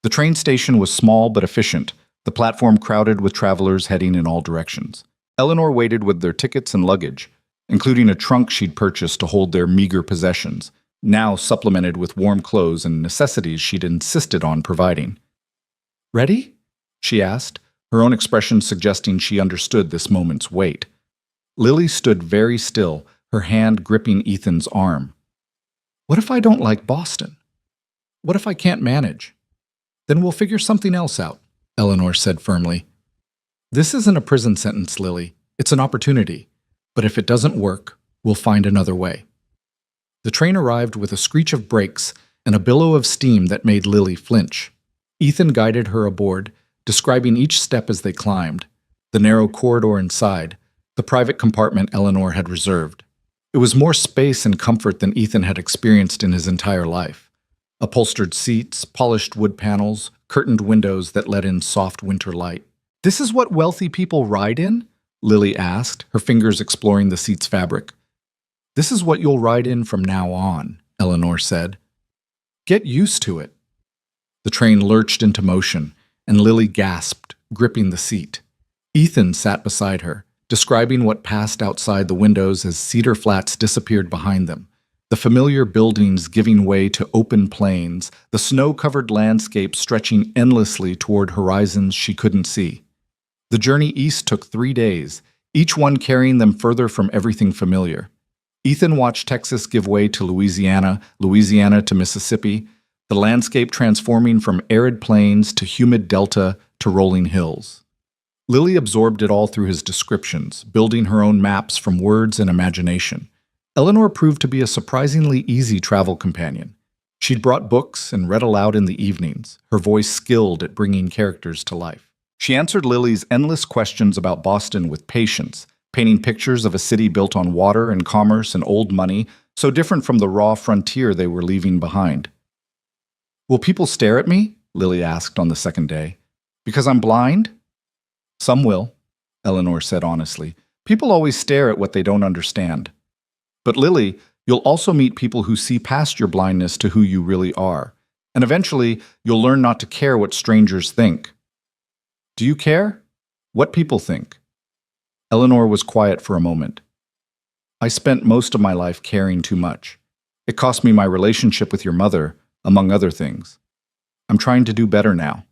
The train station was small but efficient, the platform crowded with travelers heading in all directions. Eleanor waited with their tickets and luggage, including a trunk she'd purchased to hold their meager possessions, now supplemented with warm clothes and necessities she'd insisted on providing. "Ready?" she asked, her own expression suggesting she understood this moment's weight. Lily stood very still, her hand gripping Ethan's arm. "What if I don't like Boston? What if I can't manage?" "Then we'll figure something else out," Eleanor said firmly. "This isn't a prison sentence, Lily. It's an opportunity. But if it doesn't work, we'll find another way." The train arrived with a screech of brakes and a billow of steam that made Lily flinch. Ethan guided her aboard, describing each step as they climbed, the narrow corridor inside, the private compartment Eleanor had reserved. It was more space and comfort than Ethan had experienced in his entire life. Upholstered seats, polished wood panels, curtained windows that let in soft winter light. "This is what wealthy people ride in?" Lily asked, her fingers exploring the seat's fabric. "This is what you'll ride in from now on," Eleanor said. "Get used to it." The train lurched into motion, and Lily gasped, gripping the seat. Ethan sat beside her, describing what passed outside the windows as Cedar Flats disappeared behind them, the familiar buildings giving way to open plains, the snow-covered landscape stretching endlessly toward horizons she couldn't see. The journey east took 3 days, each one carrying them further from everything familiar. Ethan watched Texas give way to Louisiana, Louisiana to Mississippi, the landscape transforming from arid plains to humid delta to rolling hills. Lily absorbed it all through his descriptions, building her own maps from words and imagination. Eleanor proved to be a surprisingly easy travel companion. She'd brought books and read aloud in the evenings, her voice skilled at bringing characters to life. She answered Lily's endless questions about Boston with patience, painting pictures of a city built on water and commerce and old money, so different from the raw frontier they were leaving behind. "Will people stare at me?" Lily asked on the second day. "Because I'm blind?" "Some will," Eleanor said honestly. "People always stare at what they don't understand. But Lily, you'll also meet people who see past your blindness to who you really are. And eventually, you'll learn not to care what strangers think." "Do you care? What people think?" Eleanor was quiet for a moment. "I spent most of my life caring too much. It cost me my relationship with your mother, among other things. I'm trying to do better now."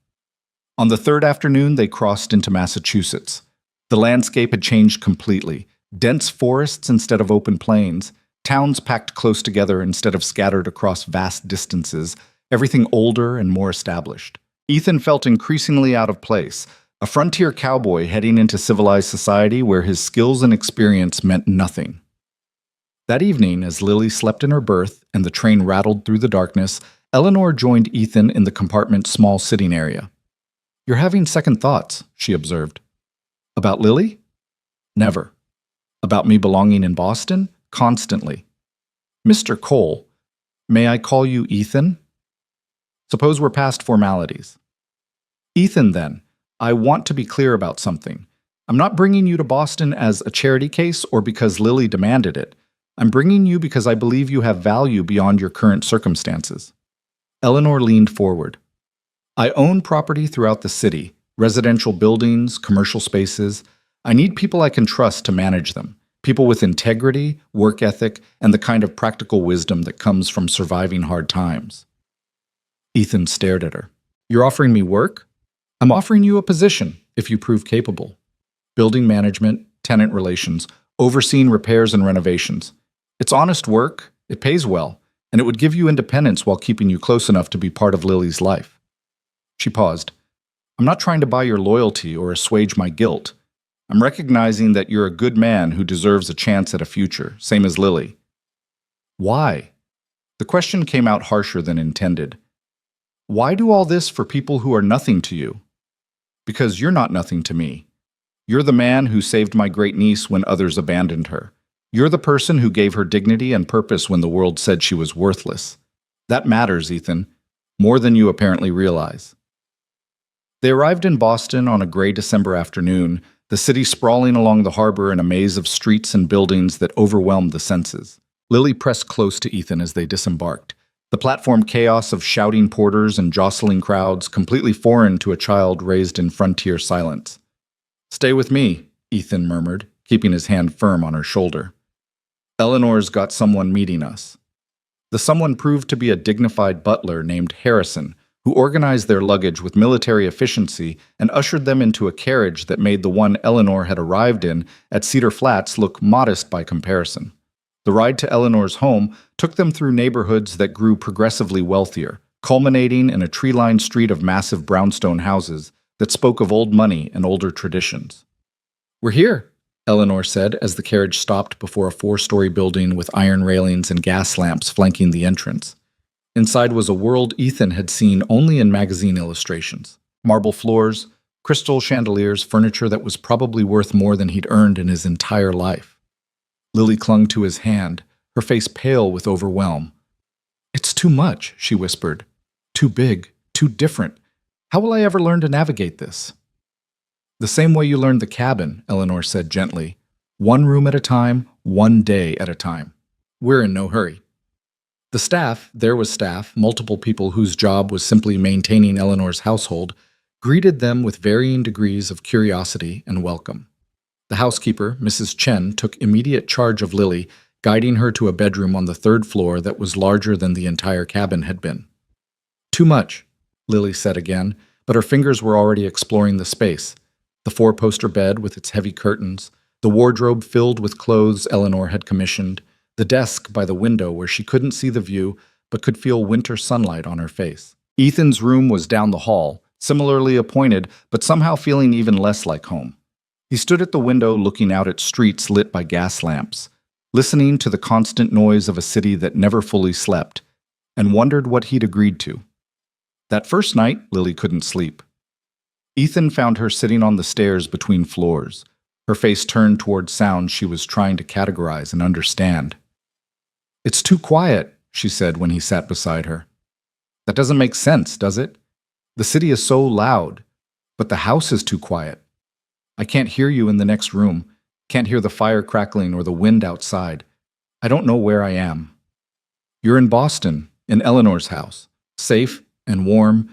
On the third afternoon, they crossed into Massachusetts. The landscape had changed completely. Dense forests instead of open plains, towns packed close together instead of scattered across vast distances, everything older and more established. Ethan felt increasingly out of place, a frontier cowboy heading into civilized society where his skills and experience meant nothing. That evening, as Lily slept in her berth and the train rattled through the darkness, Eleanor joined Ethan in the compartment's small sitting area. "You're having second thoughts," she observed. "About Lily?" "Never. About me belonging in Boston? Constantly." "Mr. Cole, may I call you Ethan?" "Suppose we're past formalities." "Ethan, then, I want to be clear about something. I'm not bringing you to Boston as a charity case or because Lily demanded it. I'm bringing you because I believe you have value beyond your current circumstances." Eleanor leaned forward. "I own property throughout the city, residential buildings, commercial spaces. I need people I can trust to manage them, people with integrity, work ethic, and the kind of practical wisdom that comes from surviving hard times." Ethan stared at her. "You're offering me work? I'm offering you a position, if you prove capable. Building management, tenant relations, overseeing repairs and renovations. It's honest work, it pays well, and it would give you independence while keeping you close enough to be part of Lily's life." She paused. "I'm not trying to buy your loyalty or assuage my guilt. I'm recognizing that you're a good man who deserves a chance at a future, same as Lily." "Why?" The question came out harsher than intended. "Why do all this for people who are nothing to you?" "Because you're not nothing to me. You're the man who saved my great niece when others abandoned her. You're the person who gave her dignity and purpose when the world said she was worthless. That matters, Ethan, more than you apparently realize." They arrived in Boston on a gray December afternoon, the city sprawling along the harbor in a maze of streets and buildings that overwhelmed the senses. Lily pressed close to Ethan as they disembarked. The platform chaos of shouting porters and jostling crowds, completely foreign to a child raised in frontier silence. "Stay with me," Ethan murmured, keeping his hand firm on her shoulder. "Eleanor's got someone meeting us." The someone proved to be a dignified butler named Harrison, who organized their luggage with military efficiency and ushered them into a carriage that made the one Eleanor had arrived in at Cedar Flats look modest by comparison. The ride to Eleanor's home took them through neighborhoods that grew progressively wealthier, culminating in a tree-lined street of massive brownstone houses that spoke of old money and older traditions. "We're here," Eleanor said as the carriage stopped before a 4-story building with iron railings and gas lamps flanking the entrance. Inside was a world Ethan had seen only in magazine illustrations. Marble floors, crystal chandeliers, furniture that was probably worth more than he'd earned in his entire life. Lily clung to his hand, her face pale with overwhelm. "It's too much," she whispered. "Too big, too different. How will I ever learn to navigate this?" "The same way you learned the cabin," Eleanor said gently. "One room at a time, one day at a time. We're in no hurry." The staff, there was staff, multiple people whose job was simply maintaining Eleanor's household, greeted them with varying degrees of curiosity and welcome. The housekeeper, Mrs. Chen, took immediate charge of Lily, guiding her to a bedroom on the 3rd floor that was larger than the entire cabin had been. "Too much," Lily said again, but her fingers were already exploring the space. The 4-poster bed with its heavy curtains, the wardrobe filled with clothes Eleanor had commissioned, the desk by the window where she couldn't see the view, but could feel winter sunlight on her face. Ethan's room was down the hall, similarly appointed, but somehow feeling even less like home. He stood at the window looking out at streets lit by gas lamps, listening to the constant noise of a city that never fully slept, and wondered what he'd agreed to. That first night, Lily couldn't sleep. Ethan found her sitting on the stairs between floors, her face turned toward sounds she was trying to categorize and understand. "It's too quiet," she said when he sat beside her. "That doesn't make sense, does it? The city is so loud, but the house is too quiet. I can't hear you in the next room, can't hear the fire crackling or the wind outside. I don't know where I am." "You're in Boston, in Eleanor's house, safe and warm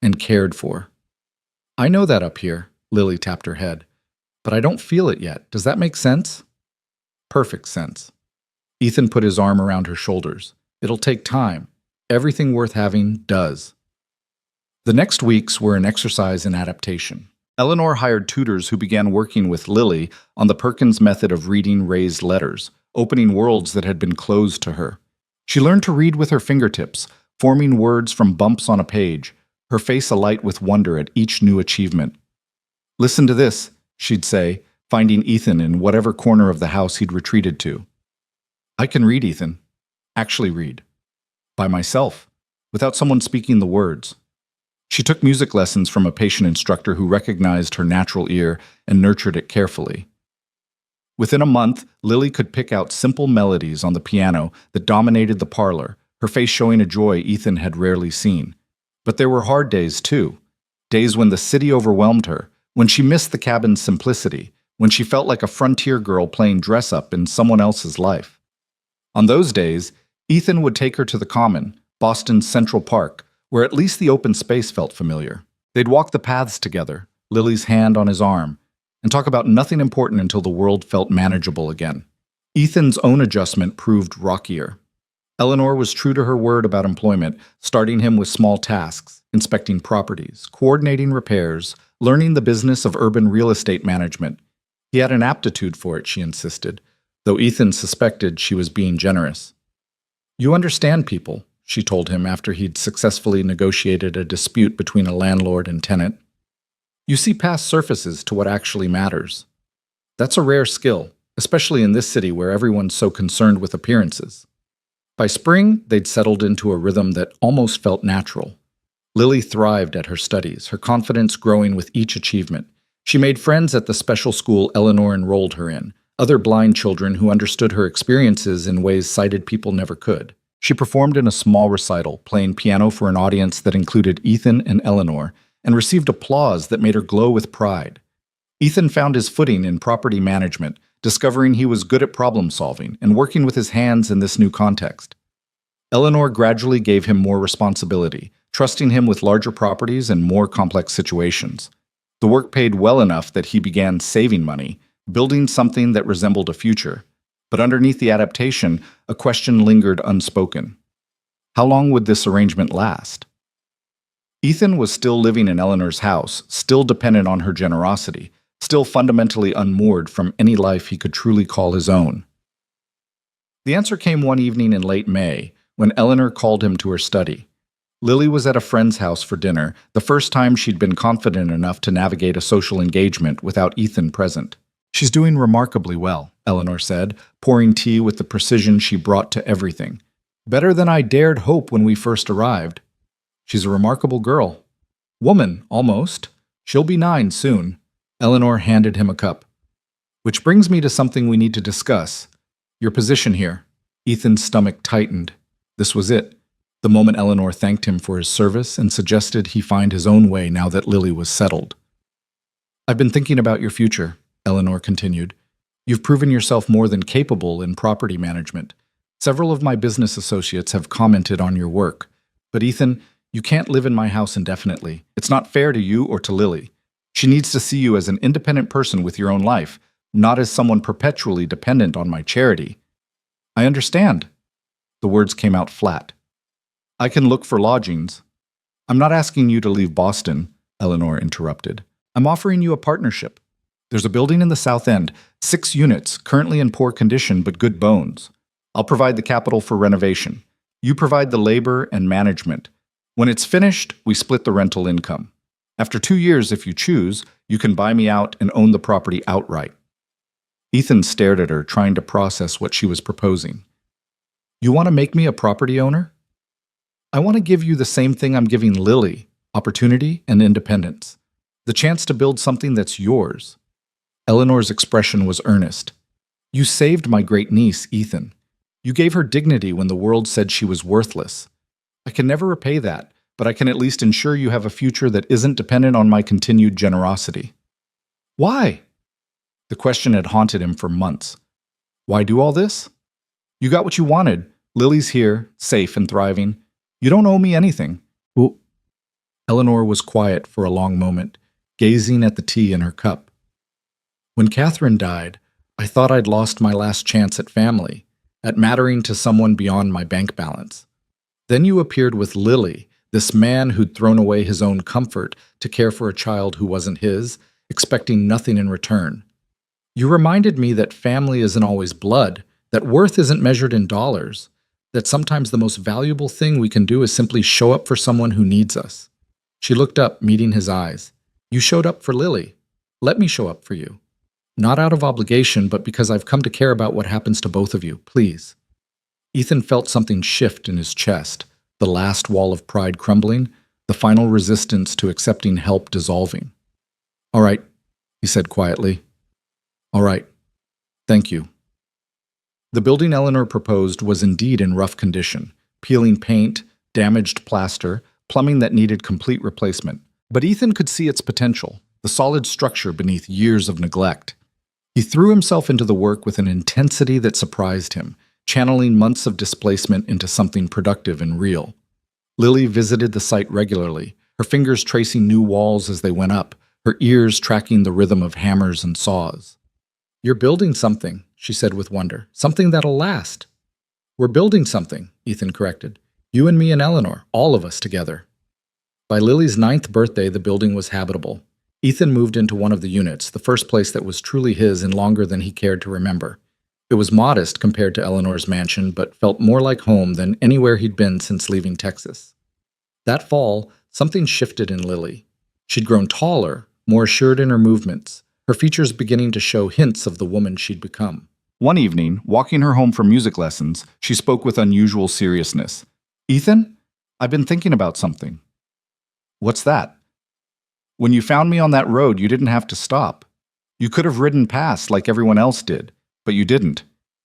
and cared for." "I know that up here," Lily tapped her head, "but I don't feel it yet. Does that make sense?" "Perfect sense." Ethan put his arm around her shoulders. "It'll take time. Everything worth having does." The next weeks were an exercise in adaptation. Eleanor hired tutors who began working with Lily on the Perkins method of reading raised letters, opening worlds that had been closed to her. She learned to read with her fingertips, forming words from bumps on a page, her face alight with wonder at each new achievement. "Listen to this," she'd say, finding Ethan in whatever corner of the house he'd retreated to. "I can read, Ethan. Actually read. By myself, without someone speaking the words." She took music lessons from a patient instructor who recognized her natural ear and nurtured it carefully. Within a month, Lily could pick out simple melodies on the piano that dominated the parlor, her face showing a joy Ethan had rarely seen. But there were hard days, too. Days when the city overwhelmed her, when she missed the cabin's simplicity, when she felt like a frontier girl playing dress-up in someone else's life. On those days, Ethan would take her to the Common, Boston's Central Park, where at least the open space felt familiar. They'd walk the paths together, Lily's hand on his arm, and talk about nothing important until the world felt manageable again. Ethan's own adjustment proved rockier. Eleanor was true to her word about employment, starting him with small tasks, inspecting properties, coordinating repairs, learning the business of urban real estate management. He had an aptitude for it, she insisted, though Ethan suspected she was being generous. "You understand people," she told him after he'd successfully negotiated a dispute between a landlord and tenant. "You see past surfaces to what actually matters. That's a rare skill, especially in this city where everyone's so concerned with appearances." By spring, they'd settled into a rhythm that almost felt natural. Lily thrived at her studies, her confidence growing with each achievement. She made friends at the special school Eleanor enrolled her in, other blind children who understood her experiences in ways sighted people never could. She performed in a small recital, playing piano for an audience that included Ethan and Eleanor, and received applause that made her glow with pride. Ethan found his footing in property management, discovering he was good at problem-solving and working with his hands in this new context. Eleanor gradually gave him more responsibility, trusting him with larger properties and more complex situations. The work paid well enough that he began saving money, building something that resembled a future. But underneath the adaptation, a question lingered unspoken. How long would this arrangement last? Ethan was still living in Eleanor's house, still dependent on her generosity, still fundamentally unmoored from any life he could truly call his own. The answer came one evening in late May, when Eleanor called him to her study. Lily was at a friend's house for dinner, the first time she'd been confident enough to navigate a social engagement without Ethan present. "She's doing remarkably well," Eleanor said, pouring tea with the precision she brought to everything. "Better than I dared hope when we first arrived. She's a remarkable girl. Woman, almost. She'll be 9 soon." Eleanor handed him a cup. "Which brings me to something we need to discuss. Your position here." Ethan's stomach tightened. This was it. The moment Eleanor thanked him for his service and suggested he find his own way now that Lily was settled. "I've been thinking about your future," Eleanor continued. "You've proven yourself more than capable in property management. Several of my business associates have commented on your work. But Ethan, you can't live in my house indefinitely. It's not fair to you or to Lily. She needs to see you as an independent person with your own life, not as someone perpetually dependent on my charity." "I understand." The words came out flat. "I can look for lodgings." "I'm not asking you to leave Boston," Eleanor interrupted. "I'm offering you a partnership. There's a building in the South End, 6 units, currently in poor condition but good bones. I'll provide the capital for renovation. You provide the labor and management. When it's finished, we split the rental income. After 2 years, if you choose, you can buy me out and own the property outright. Ethan stared at her, trying to process what she was proposing. You want to make me a property owner? I want to give you the same thing I'm giving Lily, opportunity and independence. The chance to build something that's yours. Eleanor's expression was earnest. You saved my great niece, Ethan. You gave her dignity when the world said she was worthless. I can never repay that, but I can at least ensure you have a future that isn't dependent on my continued generosity. Why? The question had haunted him for months. Why do all this? You got what you wanted. Lily's here, safe and thriving. You don't owe me anything. Well, Eleanor was quiet for a long moment, gazing at the tea in her cup. When Catherine died, I thought I'd lost my last chance at family, at mattering to someone beyond my bank balance. Then you appeared with Lily, this man who'd thrown away his own comfort to care for a child who wasn't his, expecting nothing in return. You reminded me that family isn't always blood, that worth isn't measured in dollars, that sometimes the most valuable thing we can do is simply show up for someone who needs us. She looked up, meeting his eyes. You showed up for Lily. Let me show up for you. Not out of obligation, but because I've come to care about what happens to both of you, please. Ethan felt something shift in his chest, the last wall of pride crumbling, the final resistance to accepting help dissolving. All right, he said quietly. All right. Thank you. The building Eleanor proposed was indeed in rough condition, peeling paint, damaged plaster, plumbing that needed complete replacement. But Ethan could see its potential, the solid structure beneath years of neglect. He threw himself into the work with an intensity that surprised him, channeling months of displacement into something productive and real. Lily visited the site regularly, her fingers tracing new walls as they went up, her ears tracking the rhythm of hammers and saws. You're building something, she said with wonder, something that'll last. We're building something, Ethan corrected. You and me and Eleanor, all of us together. By Lily's 9th birthday, the building was habitable. Ethan moved into one of the units, the first place that was truly his in longer than he cared to remember. It was modest compared to Eleanor's mansion, but felt more like home than anywhere he'd been since leaving Texas. That fall, something shifted in Lily. She'd grown taller, more assured in her movements, her features beginning to show hints of the woman she'd become. One evening, walking her home from music lessons, she spoke with unusual seriousness. Ethan, I've been thinking about something. What's that? When you found me on that road, you didn't have to stop. You could have ridden past like everyone else did, but you didn't.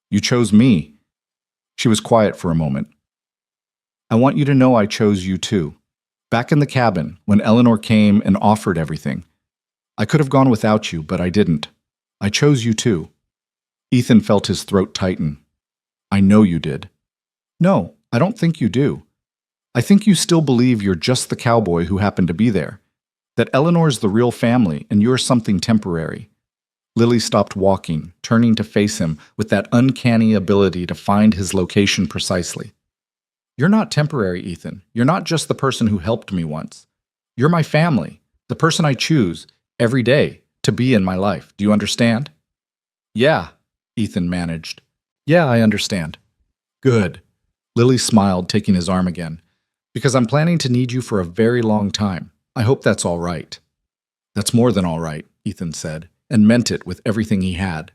You chose me. She was quiet for a moment. I want you to know I chose you too. Back in the cabin, when Eleanor came and offered everything. I could have gone without you, but I didn't. I chose you too. Ethan felt his throat tighten. I know you did. No, I don't think you do. I think you still believe you're just the cowboy who happened to be there. That Eleanor's the real family and you're something temporary. Lily stopped walking, turning to face him with that uncanny ability to find his location precisely. You're not temporary, Ethan. You're not just the person who helped me once. You're my family, the person I choose every day to be in my life. Do you understand? Yeah, Ethan managed. Yeah, I understand. Good. Lily smiled, taking his arm again. Because I'm planning to need you for a very long time. I hope that's all right. That's more than all right, Ethan said, and meant it with everything he had.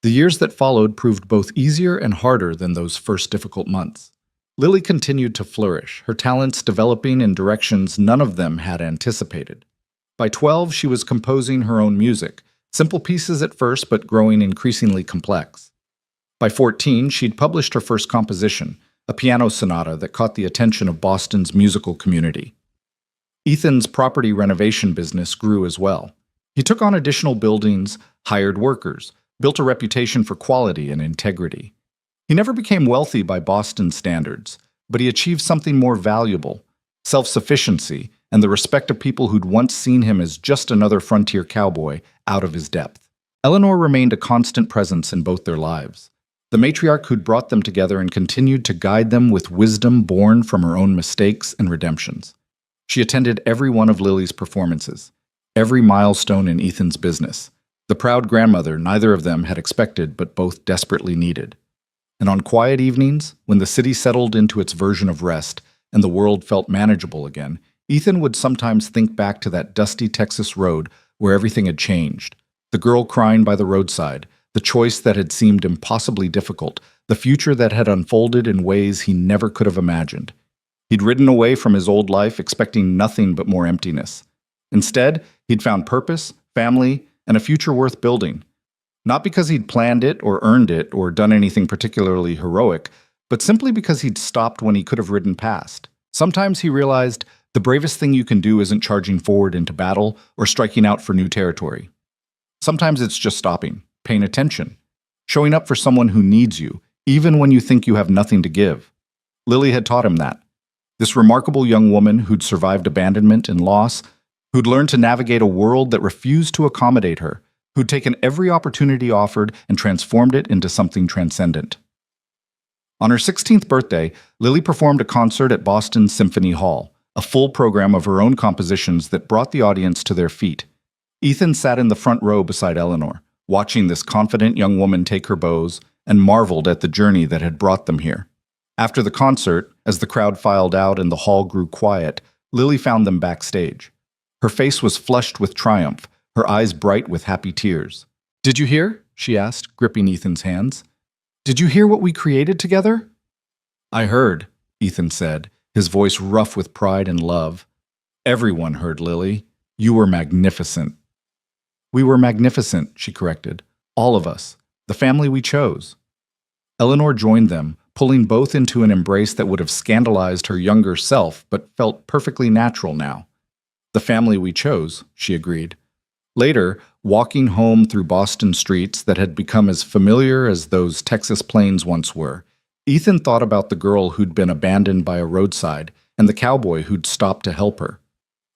The years that followed proved both easier and harder than those first difficult months. Lily continued to flourish, her talents developing in directions none of them had anticipated. By 12, she was composing her own music, simple pieces at first but growing increasingly complex. By 14, she'd published her first composition, a piano sonata that caught the attention of Boston's musical community. Ethan's property renovation business grew as well. He took on additional buildings, hired workers, built a reputation for quality and integrity. He never became wealthy by Boston standards, but he achieved something more valuable, self-sufficiency, and the respect of people who'd once seen him as just another frontier cowboy out of his depth. Eleanor remained a constant presence in both their lives. The matriarch who'd brought them together and continued to guide them with wisdom born from her own mistakes and redemptions. She attended every one of Lily's performances, every milestone in Ethan's business, the proud grandmother neither of them had expected but both desperately needed. And on quiet evenings, when the city settled into its version of rest and the world felt manageable again, Ethan would sometimes think back to that dusty Texas road where everything had changed. The girl crying by the roadside, the choice that had seemed impossibly difficult, the future that had unfolded in ways he never could have imagined. He'd ridden away from his old life expecting nothing but more emptiness. Instead, he'd found purpose, family, and a future worth building. Not because he'd planned it or earned it or done anything particularly heroic, but simply because he'd stopped when he could have ridden past. Sometimes he realized the bravest thing you can do isn't charging forward into battle or striking out for new territory. Sometimes it's just stopping, paying attention, showing up for someone who needs you, even when you think you have nothing to give. Lily had taught him that. This remarkable young woman who'd survived abandonment and loss, who'd learned to navigate a world that refused to accommodate her, who'd taken every opportunity offered and transformed it into something transcendent. On her 16th birthday, Lily performed a concert at Boston Symphony Hall, a full program of her own compositions that brought the audience to their feet. Ethan sat in the front row beside Eleanor, watching this confident young woman take her bows, and marveled at the journey that had brought them here. After the concert, as the crowd filed out and the hall grew quiet, Lily found them backstage. Her face was flushed with triumph, her eyes bright with happy tears. "Did you hear?" she asked, gripping Ethan's hands. "Did you hear what we created together?" "I heard," Ethan said, his voice rough with pride and love. "Everyone heard, Lily. You were magnificent." "We were magnificent," she corrected. "All of us. The family we chose." Eleanor joined them, pulling both into an embrace that would have scandalized her younger self, but felt perfectly natural now. "The family we chose," she agreed. Later, walking home through Boston streets that had become as familiar as those Texas plains once were, Ethan thought about the girl who'd been abandoned by a roadside and the cowboy who'd stopped to help her.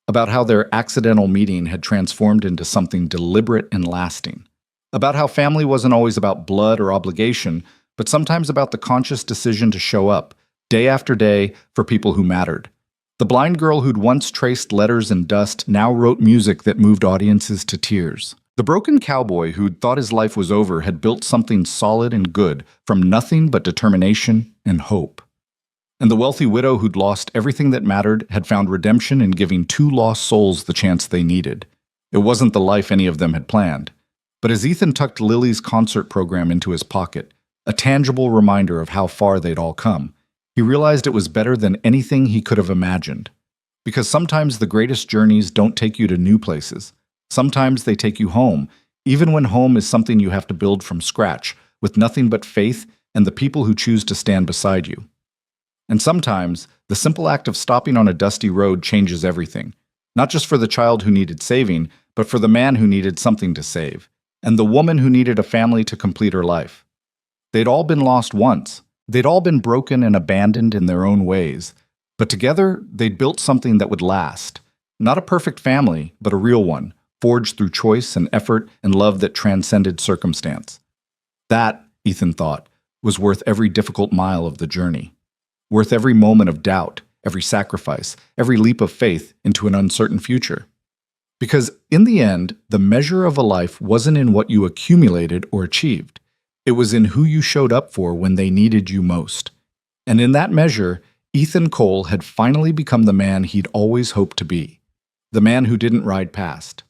About how their accidental meeting had transformed into something deliberate and lasting. About how family wasn't always about blood or obligation, but sometimes about the conscious decision to show up, day after day, for people who mattered. The blind girl who'd once traced letters in dust now wrote music that moved audiences to tears. The broken cowboy who'd thought his life was over had built something solid and good from nothing but determination and hope. And the wealthy widow who'd lost everything that mattered had found redemption in giving two lost souls the chance they needed. It wasn't the life any of them had planned. But as Ethan tucked Lily's concert program into his pocket, a tangible reminder of how far they'd all come, he realized it was better than anything he could have imagined. Because sometimes the greatest journeys don't take you to new places. Sometimes they take you home, even when home is something you have to build from scratch, with nothing but faith and the people who choose to stand beside you. And sometimes, the simple act of stopping on a dusty road changes everything. Not just for the child who needed saving, but for the man who needed something to save, and the woman who needed a family to complete her life. They'd all been lost once. They'd all been broken and abandoned in their own ways. But together, they'd built something that would last. Not a perfect family, but a real one, forged through choice and effort and love that transcended circumstance. That, Ethan thought, was worth every difficult mile of the journey. Worth every moment of doubt, every sacrifice, every leap of faith into an uncertain future. Because in the end, the measure of a life wasn't in what you accumulated or achieved. It was in who you showed up for when they needed you most. And in that measure, Ethan Cole had finally become the man he'd always hoped to be. The man who didn't ride past.